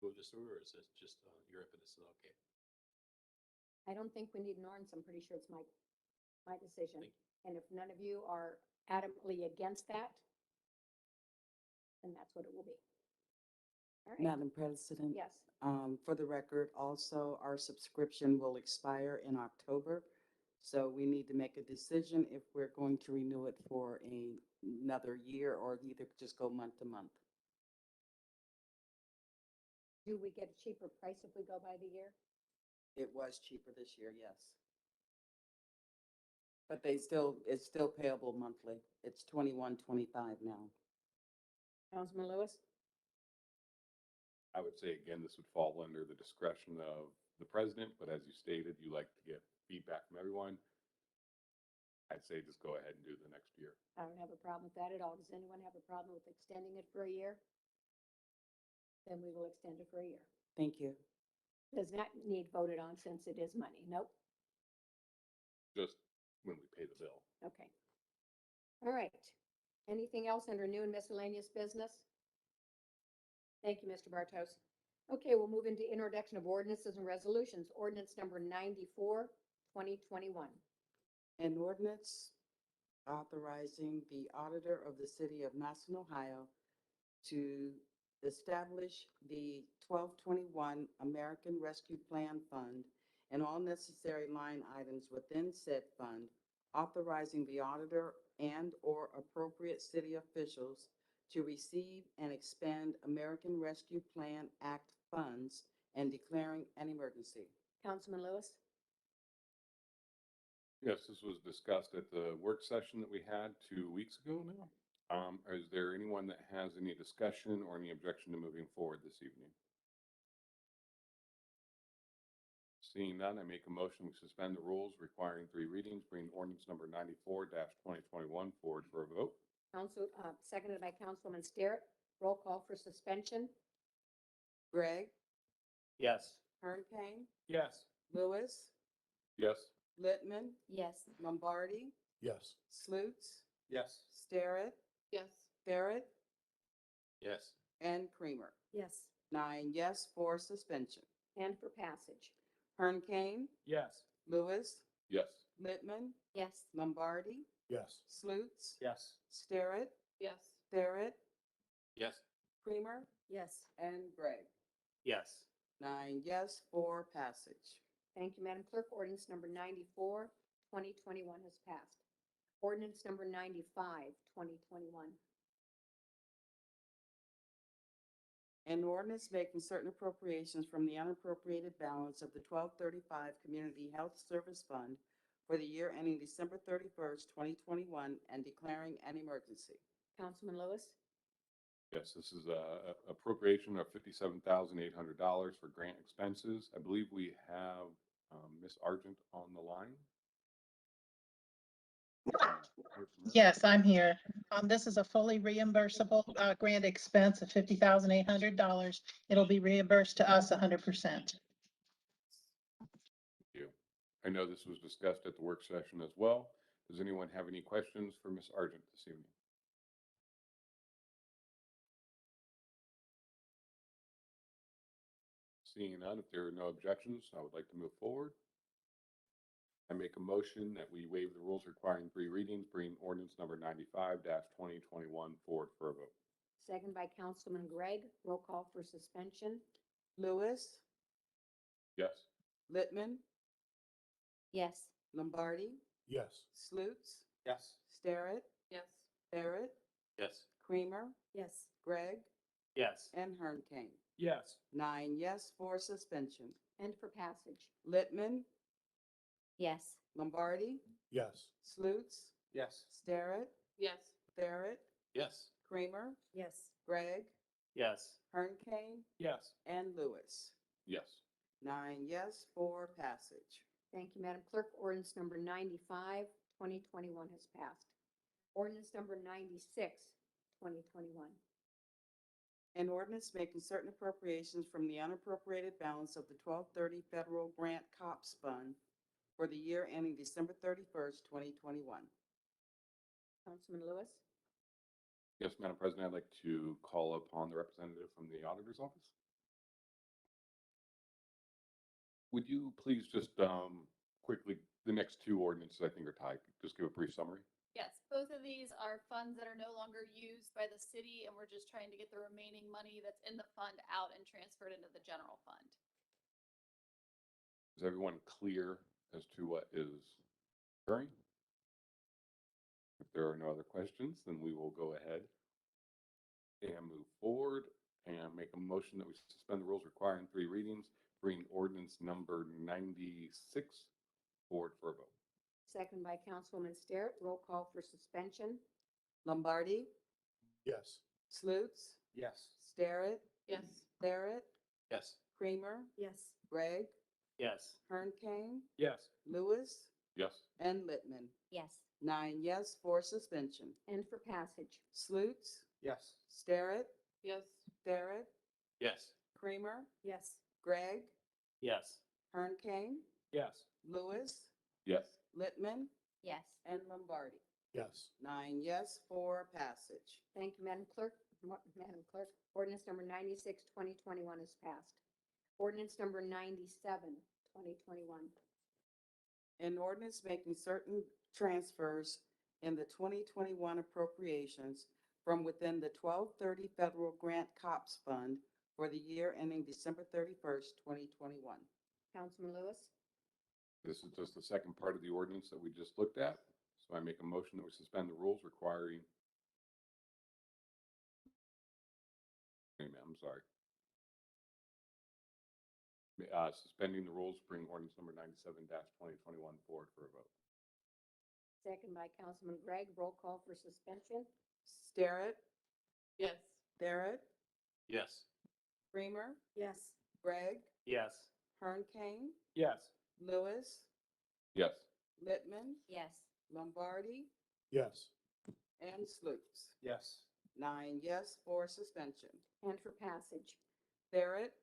move this through, or is this just your impetus? Okay. I don't think we need an ordinance. I'm pretty sure it's my decision. And if none of you are adamantly against that, then that's what it will be. All right. Madam President? Yes. For the record, also, our subscription will expire in October. So we need to make a decision if we're going to renew it for another year or either just go month to month. Do we get a cheaper price if we go by the year? It was cheaper this year, yes. But it's still payable monthly. It's $21.25 now. Councilman Lewis? I would say, again, this would fall under the discretion of the president, but as you stated, you like to get feedback from everyone. I'd say just go ahead and do the next year. I don't have a problem with that at all. Does anyone have a problem with extending it for a year? Then we will extend it for a year. Thank you. Does not need voted on since it is money. Nope. Just when we pay the bill. Okay. All right. Anything else under new and miscellaneous business? Thank you, Mr. Bartos. Okay, we'll move into introduction of ordinances and resolutions. Ordinance number 94, 2021. An ordinance authorizing the auditor of the City of Massillon, Ohio to establish the 1221 American Rescue Plan Fund and all necessary line items within said fund, authorizing the auditor and/or appropriate city officials to receive and expend American Rescue Plan Act funds and declaring an emergency. Councilman Lewis? Yes, this was discussed at the work session that we had 2 weeks ago now. Is there anyone that has any discussion or any objection to moving forward this evening? Seeing none, I make a motion to suspend the rules requiring 3 readings, bring ordinance number 94-2021 forward for a vote. Seconded by Councilwoman Starrett. Roll call for suspension. Gregg? Yes. Hernkane? Yes. Lewis? Yes. Littman? Yes. Lombardi? Yes. Slutes? Yes. Starrett? Yes. Barrett? Yes. And Creamer. Yes. 9 yes for suspension. And for passage. Hernkane? Yes. Lewis? Yes. Littman? Yes. Lombardi? Yes. Slutes? Yes. Starrett? Yes. Barrett? Yes. Creamer? Yes. And Gregg. Yes. 9 yes for passage. Thank you, Madam Clerk. Ordinance number 94, 2021 has passed. Ordinance number 95, 2021. An ordinance making certain appropriations from the unappropriated balance of the 1235 Community Health Service Fund for the year ending December 31st, 2021, and declaring an emergency. Councilman Lewis? Yes, this is a appropriation of $57,800 for grant expenses. I believe we have Ms. Argent on the line. Yes, I'm here. This is a fully reimbursable grant expense of $50,800. It'll be reimbursed to us 100%. Thank you. I know this was discussed at the work session as well. Does anyone have any questions for Ms. Argent this evening? Seeing none, if there are no objections, I would like to move forward. I make a motion that we waive the rules requiring 3 readings, bring ordinance number 95-2021 forward for a vote. Second by Councilman Gregg. Roll call for suspension. Lewis, Yes. Littman, Yes. Lombardi, Yes. Slutes, Yes. Starrett, Yes. Barrett, Yes. Creamer, Yes. Gregg, Yes. and Hernkane. Yes. 9 yes for suspension. And for passage. Littman, Yes. Lombardi, Yes. Slutes, Yes. Starrett, Yes. Barrett, Yes. Creamer, Yes. Gregg, Yes. Hernkane, Yes. and Lewis. Yes. 9 yes for passage. Thank you, Madam Clerk. Ordinance number 95, 2021 has passed. Ordinance number 96, 2021. An ordinance making certain appropriations from the unappropriated balance of the 1230 Federal Grant COPS Fund for the year ending December 31st, 2021. Councilman Lewis? Yes, Madam President, I'd like to call upon the representative from the auditor's office. Would you please just quickly, the next two ordinances I think are tied, just give a brief summary? Yes, both of these are funds that are no longer used by the city, and we're just trying to get the remaining money that's in the fund out and transferred into the general fund. Is everyone clear as to what is occurring? If there are no other questions, then we will go ahead and move forward and make a motion that we suspend the rules requiring 3 readings, bring ordinance number 96 forward for a vote. Second by Councilwoman Starrett. Roll call for suspension. Lombardi, Yes. Slutes, Yes. Starrett, Yes. Barrett, Yes. Creamer, Yes. Gregg, Yes. Hernkane, Yes. Lewis, Yes. and Littman. Yes. 9 yes for suspension. And for passage. Slutes, Yes. Starrett, Yes. Barrett, Yes. Creamer, Yes. Gregg, Yes. Hernkane, Yes. Lewis, Yes. Littman, Yes. and Lombardi. Yes. 9 yes for passage. Thank you, Madam Clerk. Madam Clerk, ordinance number 96, 2021 is passed. Ordinance number 97, 2021. An ordinance making certain transfers in the 2021 appropriations from within the 1230 Federal Grant COPS Fund for the year ending December 31st, 2021. Councilman Lewis? This is just the second part of the ordinance that we just looked at. So I make a motion that we suspend the rules requiring. Wait a minute, I'm sorry. Suspending the rules, bring ordinance number 97-2021 forward for a vote. Second by Councilman Gregg. Roll call for suspension. Starrett, Yes. Barrett, Yes. Creamer, Yes. Gregg, Yes. Hernkane, Yes. Lewis, Yes. Littman, Yes. Lombardi, Yes. and Slutes. Yes. 9 yes for suspension. And for passage. Barrett,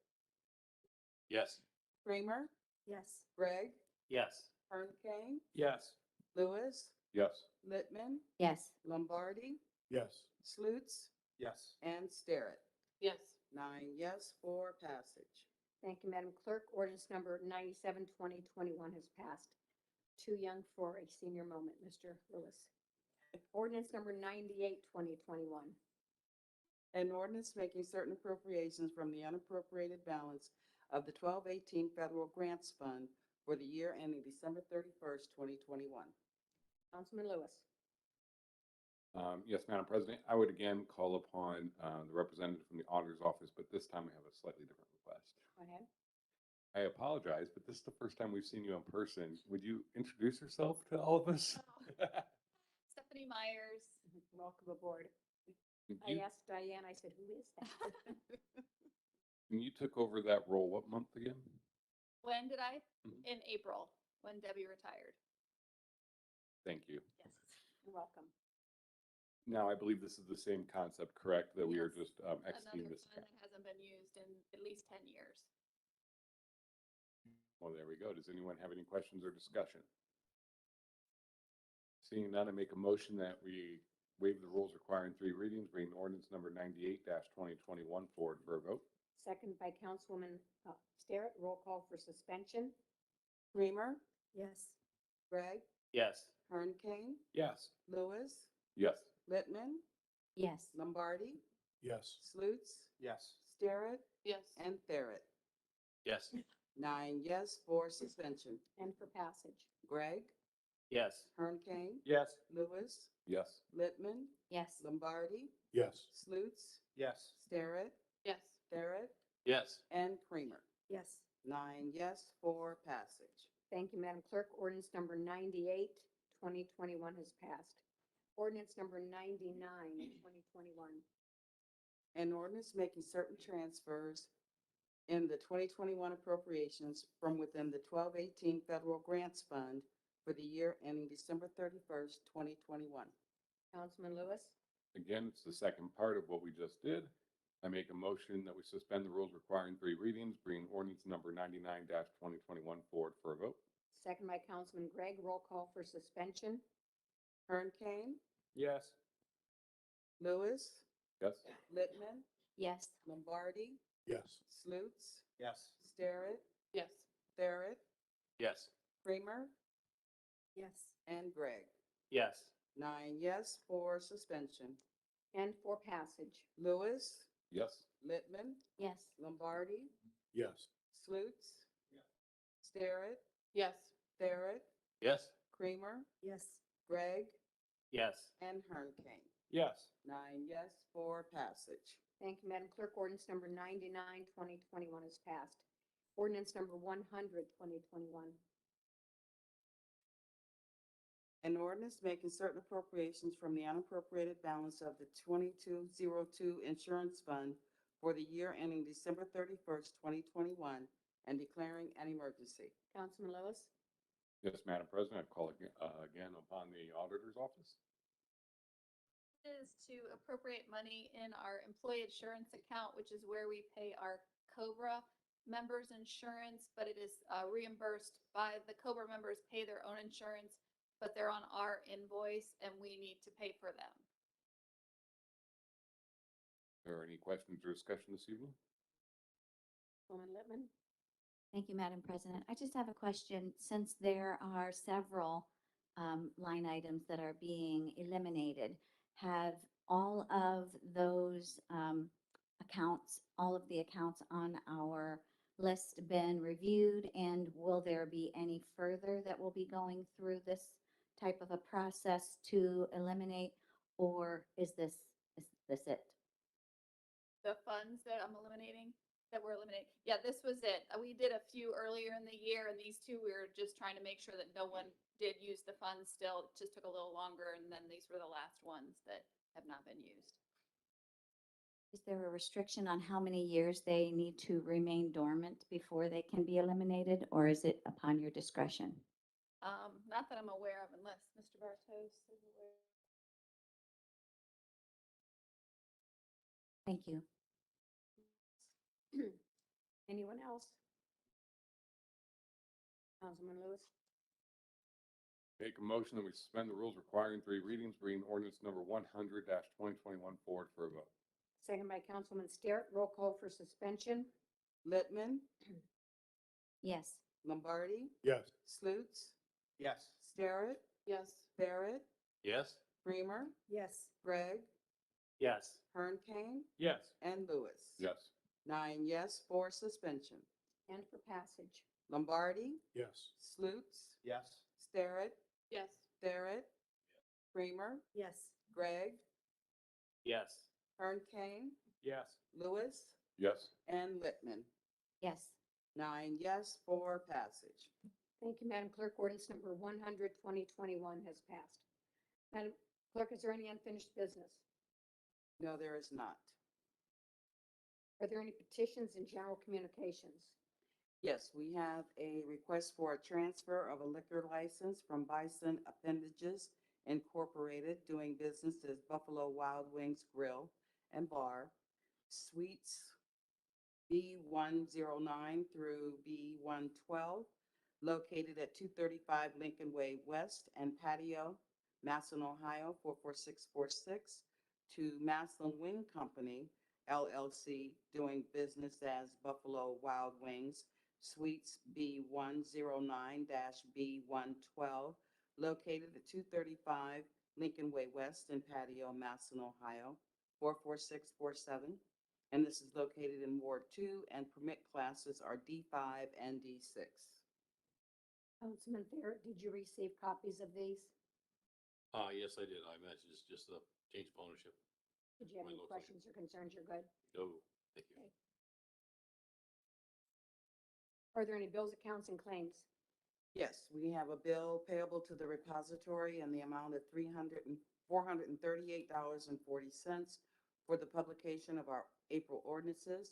Yes. Creamer, Yes. Gregg, Yes. Hernkane, Yes. Lewis, Yes. Littman, Yes. Lombardi, Yes. Slutes, Yes. and Starrett. Yes. 9 yes for passage. Thank you, Madam Clerk. Ordinance number 97, 2021 has passed. Too young for a senior moment, Mr. Lewis. Ordinance number 98, 2021. An ordinance making certain appropriations from the unappropriated balance of the 1218 Federal Grants Fund for the year ending December 31st, 2021. Councilman Lewis? Yes, Madam President, I would again call upon the representative from the auditor's office, but this time I have a slightly different request. Go ahead. I apologize, but this is the first time we've seen you in person. Would you introduce yourself to all of us? Stephanie Myers. Welcome aboard. You, I asked Diane, I said, who is that? you took over that role what month again? When did I? Mhm. In April, when Debbie retired. Thank you. Yes. You're welcome. Now, I believe this is the same concept, correct? That we are Yes. just exiting Another this. fund that hasn't been used in at least 10 years. Well, there we go. Does anyone have any questions or discussion? Seeing none, I make a motion that we waive the rules requiring 3 readings, bring ordinance number 98-2021 forward for a vote. Second by Councilwoman Starrett. Roll call for suspension. Creamer, Yes. Gregg, Yes. Hernkane, Yes. Lewis, Yes. Littman, Yes. Lombardi, Yes. Slutes, Yes. Starrett, Yes. and Barrett. Yes. 9 yes for suspension. And for passage. Gregg, Yes. Hernkane, Yes. Lewis, Yes. Littman, Yes. Lombardi, Yes. Slutes, Yes. Starrett, Yes. Barrett, Yes. and Creamer. Yes. 9 yes for passage. Thank you, Madam Clerk. Ordinance number 98, 2021 has passed. Ordinance number 99, 2021. An ordinance making certain transfers in the 2021 appropriations from within the 1218 Federal Grants Fund for the year ending December 31st, 2021. Councilman Lewis. Again, it's the second part of what we just did. I make a motion that we suspend the rules requiring 3 readings, bring ordinance number 99-2021 forward for a vote. Second by Councilman Gregg. Roll call for suspension. Hernkane, Yes. Lewis, Yes. Littman, Yes. Lombardi, Yes. Slutes, Yes. Starrett, Yes. Barrett, Yes. Creamer, Yes. and Gregg. Yes. 9 yes for suspension. And for passage. Lewis, Yes. Littman, Yes. Lombardi, Yes. Slutes, Starrett, Yes. Barrett, Yes. Creamer, Yes. Gregg, Yes. and Hernkane. Yes. 9 yes for passage. Thank you, Madam Clerk. Ordinance number 99, 2021 is passed. Ordinance number 100, 2021. An ordinance making certain appropriations from the unappropriated balance of the 2202 Insurance Fund for the year ending December 31st, 2021, and declaring an emergency. Councilman Lewis. Yes, Madam President, I call again upon the auditor's office. Is to appropriate money in our employee insurance account, which is where we pay our COBRA members' insurance, but it is reimbursed by the COBRA members pay their own insurance, but they're on our invoice and we need to pay for them. Are there any questions or discussion this evening? Councilman Littman. Thank you, Madam President. I just have a question. Since there are several line items that are being eliminated, have all of those accounts, all of the accounts on our list been reviewed? And will there be any further that will be going through this type of a process to eliminate? Or is this it? The funds that I'm eliminating, that we're eliminating. Yeah, this was it. We did a few earlier in the year and these two, we were just trying to make sure that no one did use the funds still. It just took a little longer and then these were the last ones that have not been used. Is there a restriction on how many years they need to remain dormant before they can be eliminated, or is it upon your discretion? Not that I'm aware of unless Mr. Bartos is aware. Thank you. Anyone else? Councilman Lewis. Make a motion that we suspend the rules requiring 3 readings, bring ordinance number 100-2021 forward for a vote. Second by Councilman Starrett. Roll call for suspension. Littman, Yes. Lombardi, Yes. Slutes, Yes. Starrett, Yes. Barrett, Yes. Creamer, Yes. Gregg, Yes. Hernkane, Yes. and Lewis. Yes. 9 yes for suspension. And for passage. Lombardi, Yes. Slutes, Yes. Starrett, Yes. Barrett, Creamer, Yes. Gregg, Yes. Hernkane, Yes. Lewis, Yes. and Littman. Yes. 9 yes for passage. Thank you, Madam Clerk. Ordinance number 100, 2021 has passed. Madam Clerk, is there any unfinished business? No, there is not. Are there any petitions and general communications? Yes, we have a request for a transfer of a liquor license from Bison Appendages Incorporated, doing business as Buffalo Wild Wings Grill and Bar, Suites B109 through B112, located at 235 Lincoln Way West and Patio, Massillon, Ohio 44646, to Massillon Wing Company, LLC, doing business as Buffalo Wild Wings, Suites B109-B112, located at 235 Lincoln Way West and Patio, Massillon, Ohio 44647. And this is located in Ward 2, and permit classes are D5 and D6. Councilman Thayer, did you receive copies of these? Yes, I did. I imagine it's just a change of ownership. Did you have any Mine looks like questions or concerns? You're good? No, thank you. Okay. Are there any bills, accounts, and claims? Yes, we have a bill payable to the repository in the amount of $438.40 for the publication of our April ordinances.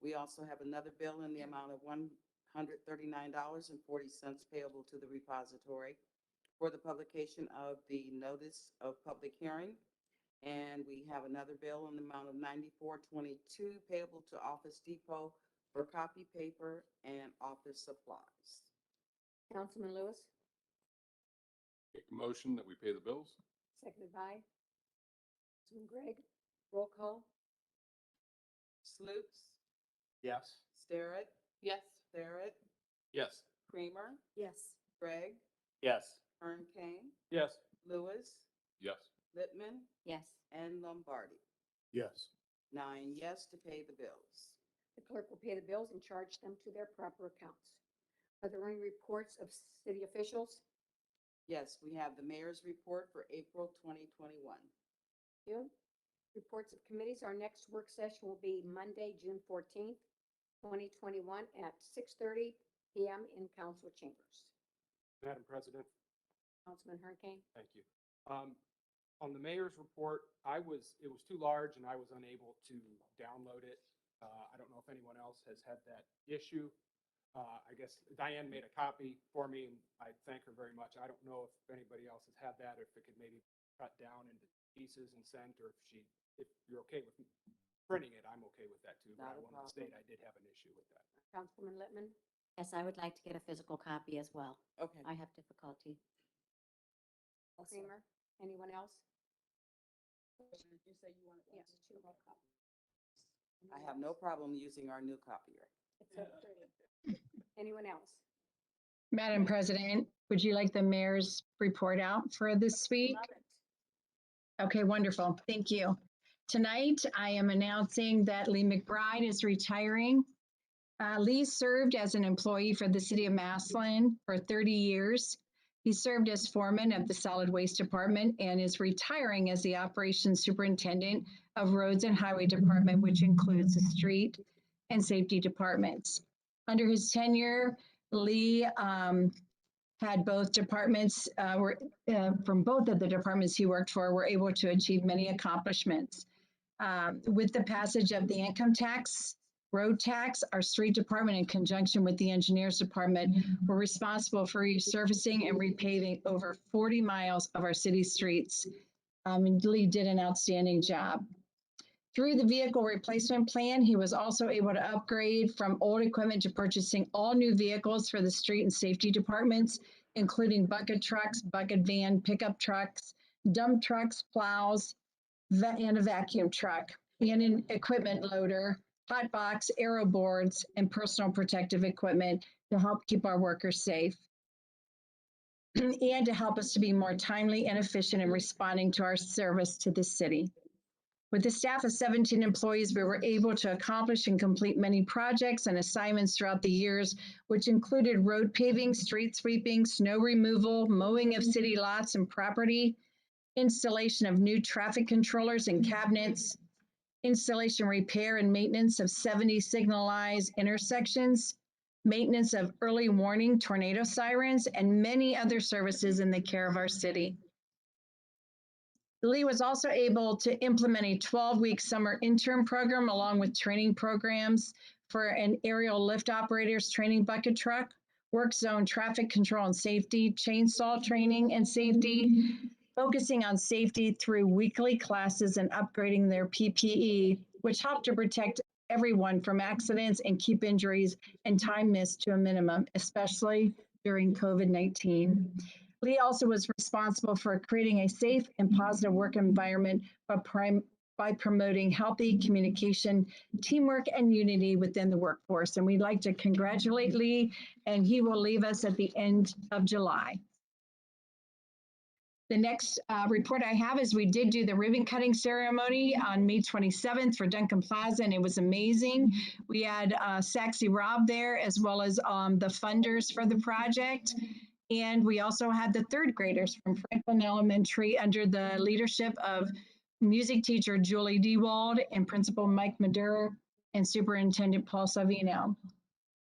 We also have another bill in the amount of $139.40 payable to the repository for the publication of the notice of public hearing. And we have another bill in the amount of $94.22 payable to Office Depot for copy paper and office supplies. Councilman Lewis, Make a motion that we pay the bills? seconded by Councilman Gregg. Roll call. Sloops, Yes. Starrett, Yes. Barrett, Yes. Creamer, Yes. Gregg, Yes. Kern Kane, Yes. Lewis, Yes. Littman, Yes. and Lombardi. Yes. 9 yes to pay the bills. The clerk will pay the bills and charge them to their proper accounts. Are there any reports of city officials? Yes, we have the mayor's report for April 2021. You? Reports of committees. Our next work session will be Monday, June 14th, 2021 at 6:30 PM in council chambers. Madam President, Councilman Hurricane? thank you. On the mayor's report, it was too large and I was unable to download it. I don't know if anyone else has had that issue. I guess Diane made a copy for me and I thank her very much. I don't know if anybody else has had that, or if it could maybe cut down into pieces and sent, or if you're okay with printing it, I'm okay with that too. But Not I a wanted to state problem. I did have an issue with that. Councilwoman Littman? Yes, I would like to get a physical copy as well. Okay. I have difficulty. Creamer? Anyone else? Did you say you wanted? Yes, 2 more copies. I have no problem using our new copier. It's at 30. Anyone else? Madam President, would you like the mayor's report out for this week? Love it. Okay, wonderful. Thank you. Tonight, I am announcing that Lee McBride is retiring. Lee served as an employee for the City of Massillon for 30 years. He served as foreman of the Solid Waste Department and is retiring as the operations superintendent of Roads and Highway Department, which includes the street and safety departments. Under his tenure, Lee had both departments, from both of the departments he worked for, were able to achieve many accomplishments. With the passage of the income tax, road tax, our street department, in conjunction with the engineers department, were responsible for resurfacing and repaving over 40 miles of our city streets. And Lee did an outstanding job. Through the vehicle replacement plan, he was also able to upgrade from old equipment to purchasing all new vehicles for the street and safety departments, including bucket trucks, bucket van, pickup trucks, dump trucks, plows, and a vacuum truck, and an equipment loader, hot box, aero boards, and personal protective equipment to help keep our workers safe and to help us to be more timely and efficient in responding to our service to the city. With a staff of 17 employees, we were able to accomplish and complete many projects and assignments throughout the years, which included road paving, street sweeping, snow removal, mowing of city lots and property, installation of new traffic controllers and cabinets, installation, repair, and maintenance of 70 signalized intersections, maintenance of early warning tornado sirens, and many other services in the care of our city. Lee was also able to implement a 12-week summer intern program along with training programs for an aerial lift operators training bucket truck, work zone traffic control and safety, chainsaw training and safety, focusing on safety through weekly classes and upgrading their PPE, which helped to protect everyone from accidents and keep injuries and time missed to a minimum, especially during COVID-19. Lee also was responsible for creating a safe and positive work environment by promoting healthy communication, teamwork, and unity within the workforce. And we'd like to congratulate Lee, and he will leave us at the end of July. The next report I have is we did do the ribbon cutting ceremony on May 27th for Duncan Plaza, and it was amazing. We had Saxy Rob there, as well as the funders for the project. And we also had the third graders from Franklin Elementary under the leadership of music teacher Julie Dewald and Principal Mike Madura and Superintendent Paul Savino.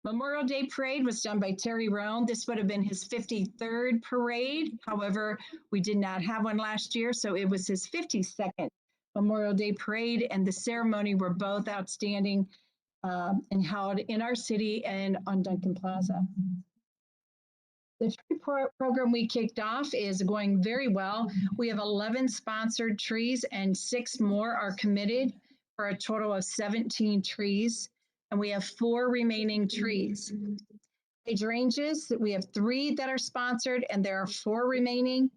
Memorial Day Parade was done by Terry Roan. This would have been his 53rd parade. However, we did not have one last year, so it was his 52nd Memorial Day Parade, and the ceremony were both outstanding and held in our city and on Duncan Plaza. The tree program we kicked off is going very well. We have 11 sponsored trees and 6 more are committed for a total of 17 trees. And we have 4 remaining trees. Age ranges, we have 3 that are sponsored and there are 4 remaining.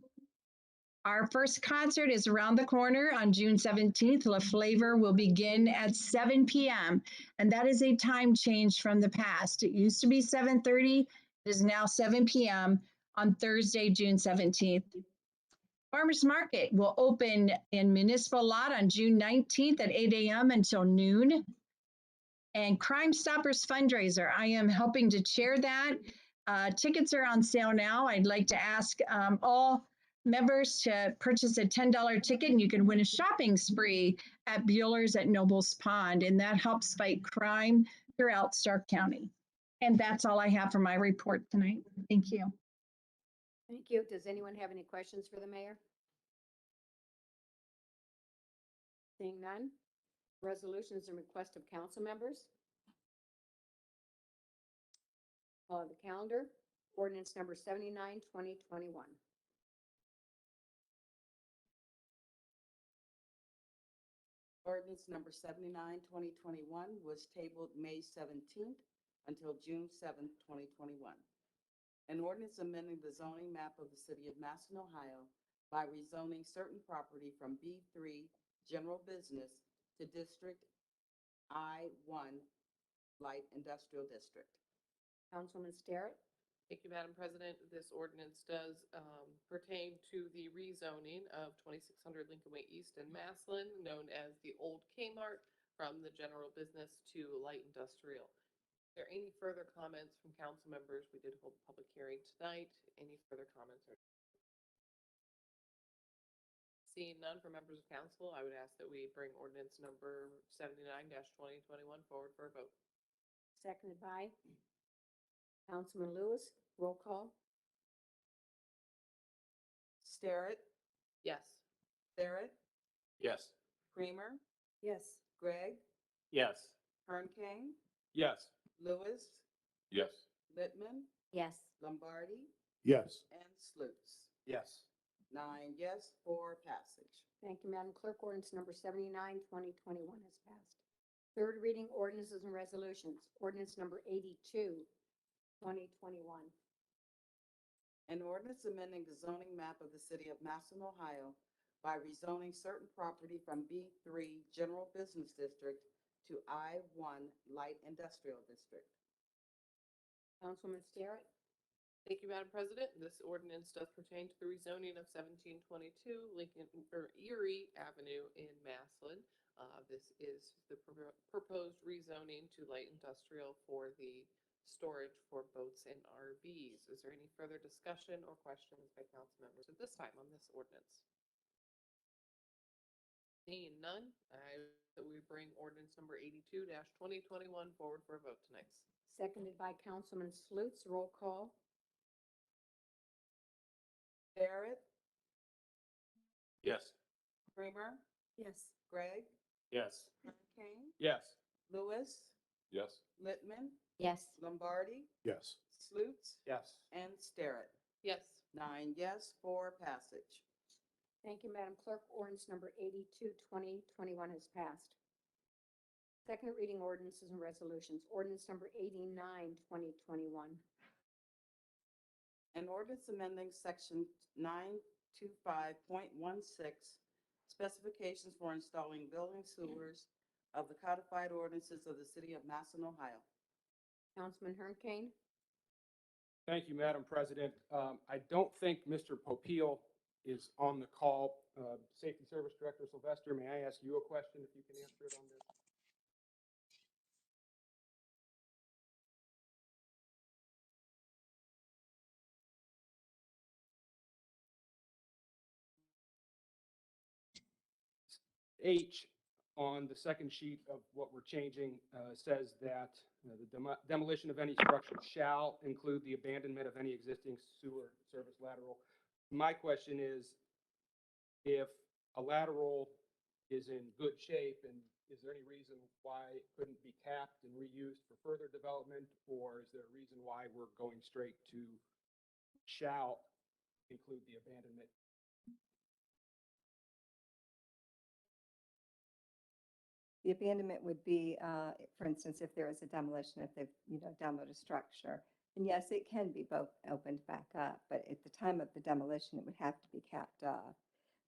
Our first concert is around the corner on June 17th. La Flavor will begin at 7 p.m. And that is a time change from the past. It used to be 7:30. It is now 7 p.m. on Thursday, June 17th. Farmers Market will open in Municipal Lot on June 19th at 8 a.m. until noon. And Crime Stoppers fundraiser, I am helping to chair that. Tickets are on sale now. I'd like to ask all members to purchase a $10 ticket and you can win a shopping spree at Bueller's at Nobles Pond, and that helps fight crime throughout Stark County. And that's all I have for my report tonight. Thank you. Thank you. Does anyone have any questions for the mayor? Seeing none. Resolutions and request of council members. Follow the calendar. Ordinance number 79, 2021. Ordinance number 79, 2021 was tabled May 17th until June 7th, 2021. An ordinance amending the zoning map of the city of Massillon, Ohio by rezoning certain property from B3 General Business to District I1 Light Industrial District. Councilman Starrett. Thank you, Madam President. This ordinance does pertain to the rezoning of 2600 Lincoln Way East in Massillon, known as the old Kmart, from the general business to light industrial. Are there any further comments from council members? We did hold a public hearing tonight. Any further comments? Seeing none from members of council, I would ask that we bring ordinance number 79-2021 forward for a vote. Seconded by Councilman Lewis. Roll call. Starrett, Yes. Barrett, Yes. Creamer, Yes. Gregg, Yes. Hernkane, Yes. Lewis, Yes. Littman, Yes. Lombardi, Yes. and Sluse. Yes. 9 yes for passage. Thank you, Madam Clerk. Ordinance number 79, 2021 has passed. Third reading ordinances and resolutions. Ordinance number 82, 2021. An ordinance amending the zoning map of the city of Massillon, Ohio by rezoning certain property from B3 General Business District to I1 Light Industrial District. Councilman Starrett. Thank you, Madam President. This ordinance does pertain to the rezoning of 1722 Lincoln or Erie Avenue in Massillon. This is the proposed rezoning to light industrial for the storage for boats and RVs. Is there any further discussion or questions by council members at this time on this ordinance? Seeing none, we bring ordinance number 82-2021 forward for a vote tonight. Seconded by Councilman Sluse. Roll call. Barrett, Yes. Creamer, Yes. Gregg, Yes. Hernkane, Yes. Lewis, Yes. Littman, Yes. Lombardi, Yes. Sluse, Yes. and Starrett. Yes. 9 yes for passage. Thank you, Madam Clerk. Ordinance number 82, 2021 has passed. Second reading ordinances and resolutions. Ordinance number 89, 2021. An ordinance amending section 925.16, specifications for installing building sewers of the codified ordinances of the city of Massillon, Ohio. Councilman Hernkane. Thank you, Madam President. I don't think Mr. Popeil is on the call. Safety Service Director Sylvester, may I ask you a question if you can answer it on this? H on the second sheet of what we're changing says that the demolition of any structure shall include the abandonment of any existing sewer service lateral. My question is, if a lateral is in good shape, and is there any reason why it couldn't be capped and reused for further development, or is there a reason why we're going straight to shall include the abandonment? The abandonment would be, for instance, if there was a demolition, if they've, demoed a structure. And yes, it can be both opened back up, but at the time of the demolition, it would have to be capped off.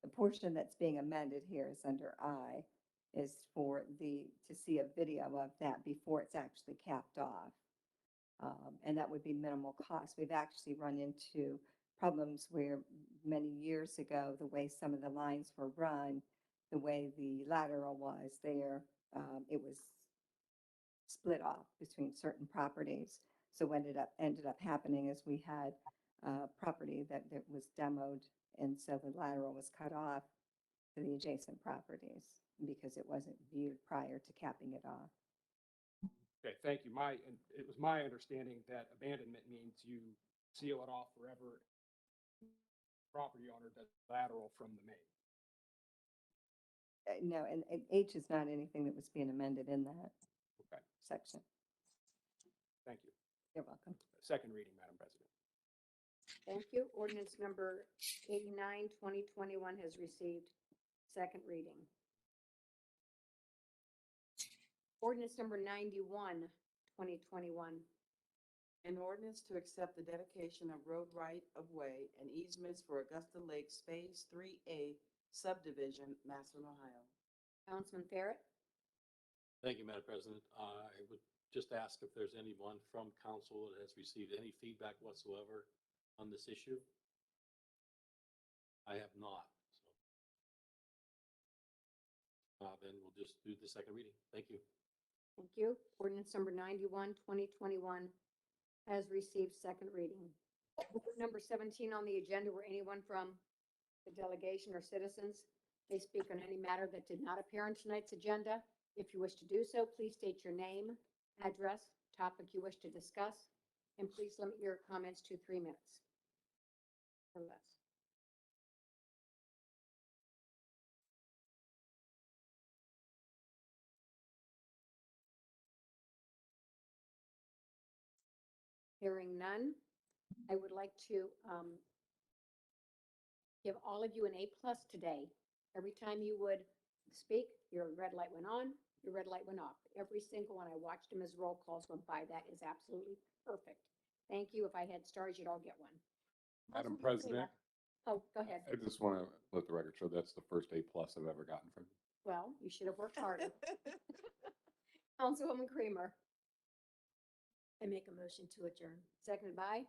The portion that's being amended here is under I, is to see a video of that before it's actually capped off. And that would be minimal cost. We've actually run into problems where many years ago, the way some of the lines were run, the way the lateral was there, it was split off between certain properties. So what ended up happening is we had property that was demoed, and so the lateral was cut off to the adjacent properties because it wasn't viewed prior to capping it off. Okay, thank you. It was my understanding that abandonment means you seal it off forever. Property owner does lateral from the main. No, and H is not anything that was being amended in that section. Thank you. You're welcome. Second reading, Madam President. Thank you. Ordinance number 89, 2021 has received second reading. Ordinance number 91, 2021. An ordinance to accept the dedication of road right-of-way and easements for Augusta Lakes Phase 3A subdivision, Massillon, Ohio. Councilman Farrett? Thank you, Madam President. I would just ask if there's anyone from council that has received any feedback whatsoever on this issue. I have not. So then we'll just do the second reading. Thank you. Thank you. Ordinance number 91, 2021 has received second reading. Number 17 on the agenda, where anyone from the delegation or citizens may speak on any matter that did not appear on tonight's agenda. If you wish to do so, please state your name, address, topic you wish to discuss, and please limit your comments to 3 minutes or less. Hearing none, I would like to give all of you an A+ today. Every time you would speak, your red light went on, your red light went off. Every single one. I watched them as roll calls went by. That is absolutely perfect. Thank you. If I had stars, you'd all get one. Madam Councilman President, Klima. Oh, go ahead. I just want to let the record show that's the first A+ I've ever gotten from you. Well, you should have worked harder. Councilwoman Creamer. I make a motion to adjourn. Seconded by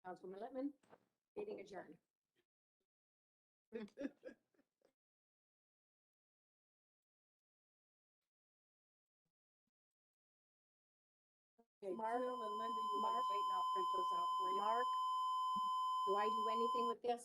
Councilwoman Littman. Meeting adjourned. Okay, Mark, Phil and Linda, you want Mark, to wait and I'll print those out for you. Mark, do I do anything with this?